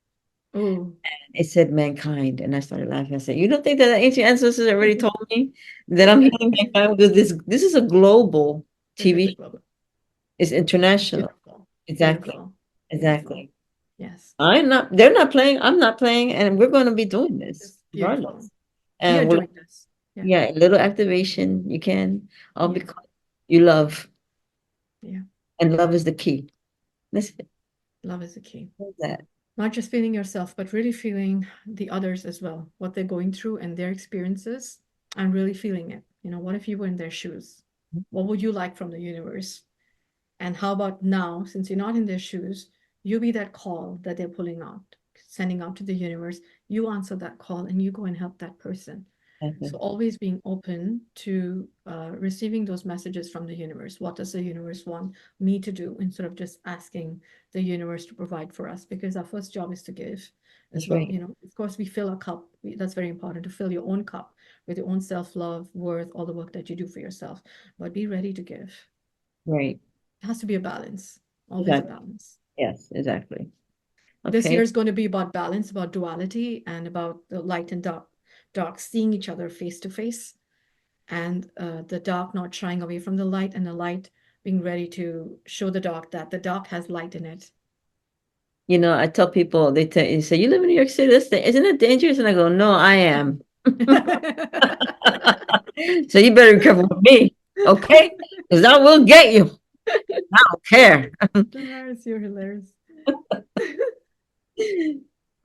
Oh, It said mankind, and I started laughing. I said, "You don't think that the ancient ancestors already told me that I'm healing mankind because this is a global this is TV a show. global. It's international." Beautiful. Exactly. Beautiful. Beautiful. Exactly. Yes. I'm not. They're not playing. I'm not playing, and we're going to be doing this It's beautiful. regardless. We are And we're doing this. Yeah. yeah, a little activation you can, all Yeah. because you love, Yeah. and love is the key. That's it. Love is the key. That's that. Not just feeling yourself, but really feeling the others as well, what they're going through and their experiences, and really feeling it. You know, what if you were in their shoes? What would you like from the universe? And how about now, since you're not in their shoes, you be that call that they're pulling out, sending out to the universe. You answer that call and you go and help that person. So Exactly. always being open to receiving those messages from the universe. What does the universe want me to do instead of just asking the universe to provide for us? Because our first job is to give as That's well. right. You know, of course, we fill a cup. That's very important to fill your own cup with your own self-love, worth, all the work that you do for yourself. But be ready to give. Right. It has to be a balance, always a Exactly. balance. Yes, exactly. This year Okay. is going to be about balance, about duality, and about the light and dark seeing each other face to face, and the dark not shying away from the light, and the light being ready to show the dark that the dark has light in it. You know, I tell people, you say, you live in New York City, isn't it dangerous? And I go, no, I am. So you better be careful with me, okay? Because I will get you. I don't care. Hilarious, you're hilarious.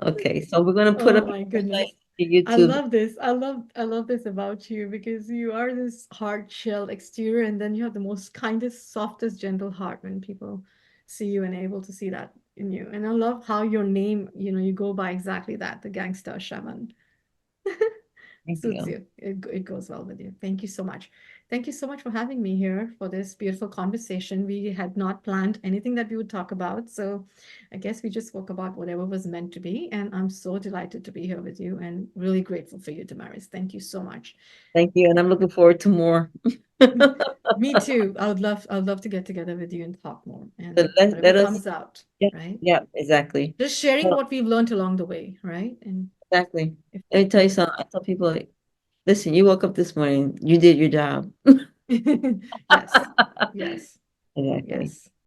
Okay, so we're gonna put Oh up my a goodness. link to I YouTube. love this. I love this about you because you are this hard shell exterior and then you have the most kindest, softest, gentle heart when people see you and able to see that in you. And I love how your name, you go by exactly that, the gangster shaman. Thank Suits you. you. It goes well with you. Thank you so much. Thank you so much for having me here for this beautiful conversation. We had not planned anything that we would talk about. So I guess we just spoke about whatever was meant to be. And I'm so delighted to be here with you and really grateful for you, Damaris. Thank you so much. Thank you, and I'm looking forward to more. Me too. I would love to get together with you and talk more But and whatever let us, comes out, yeah, right? yeah, exactly. Just sharing Well, what we've learned along the way, right? And exactly. if Let me tell you if something. I tell people, like, listen, you woke up this morning, you did your job. yes, yes, Exactly. yes.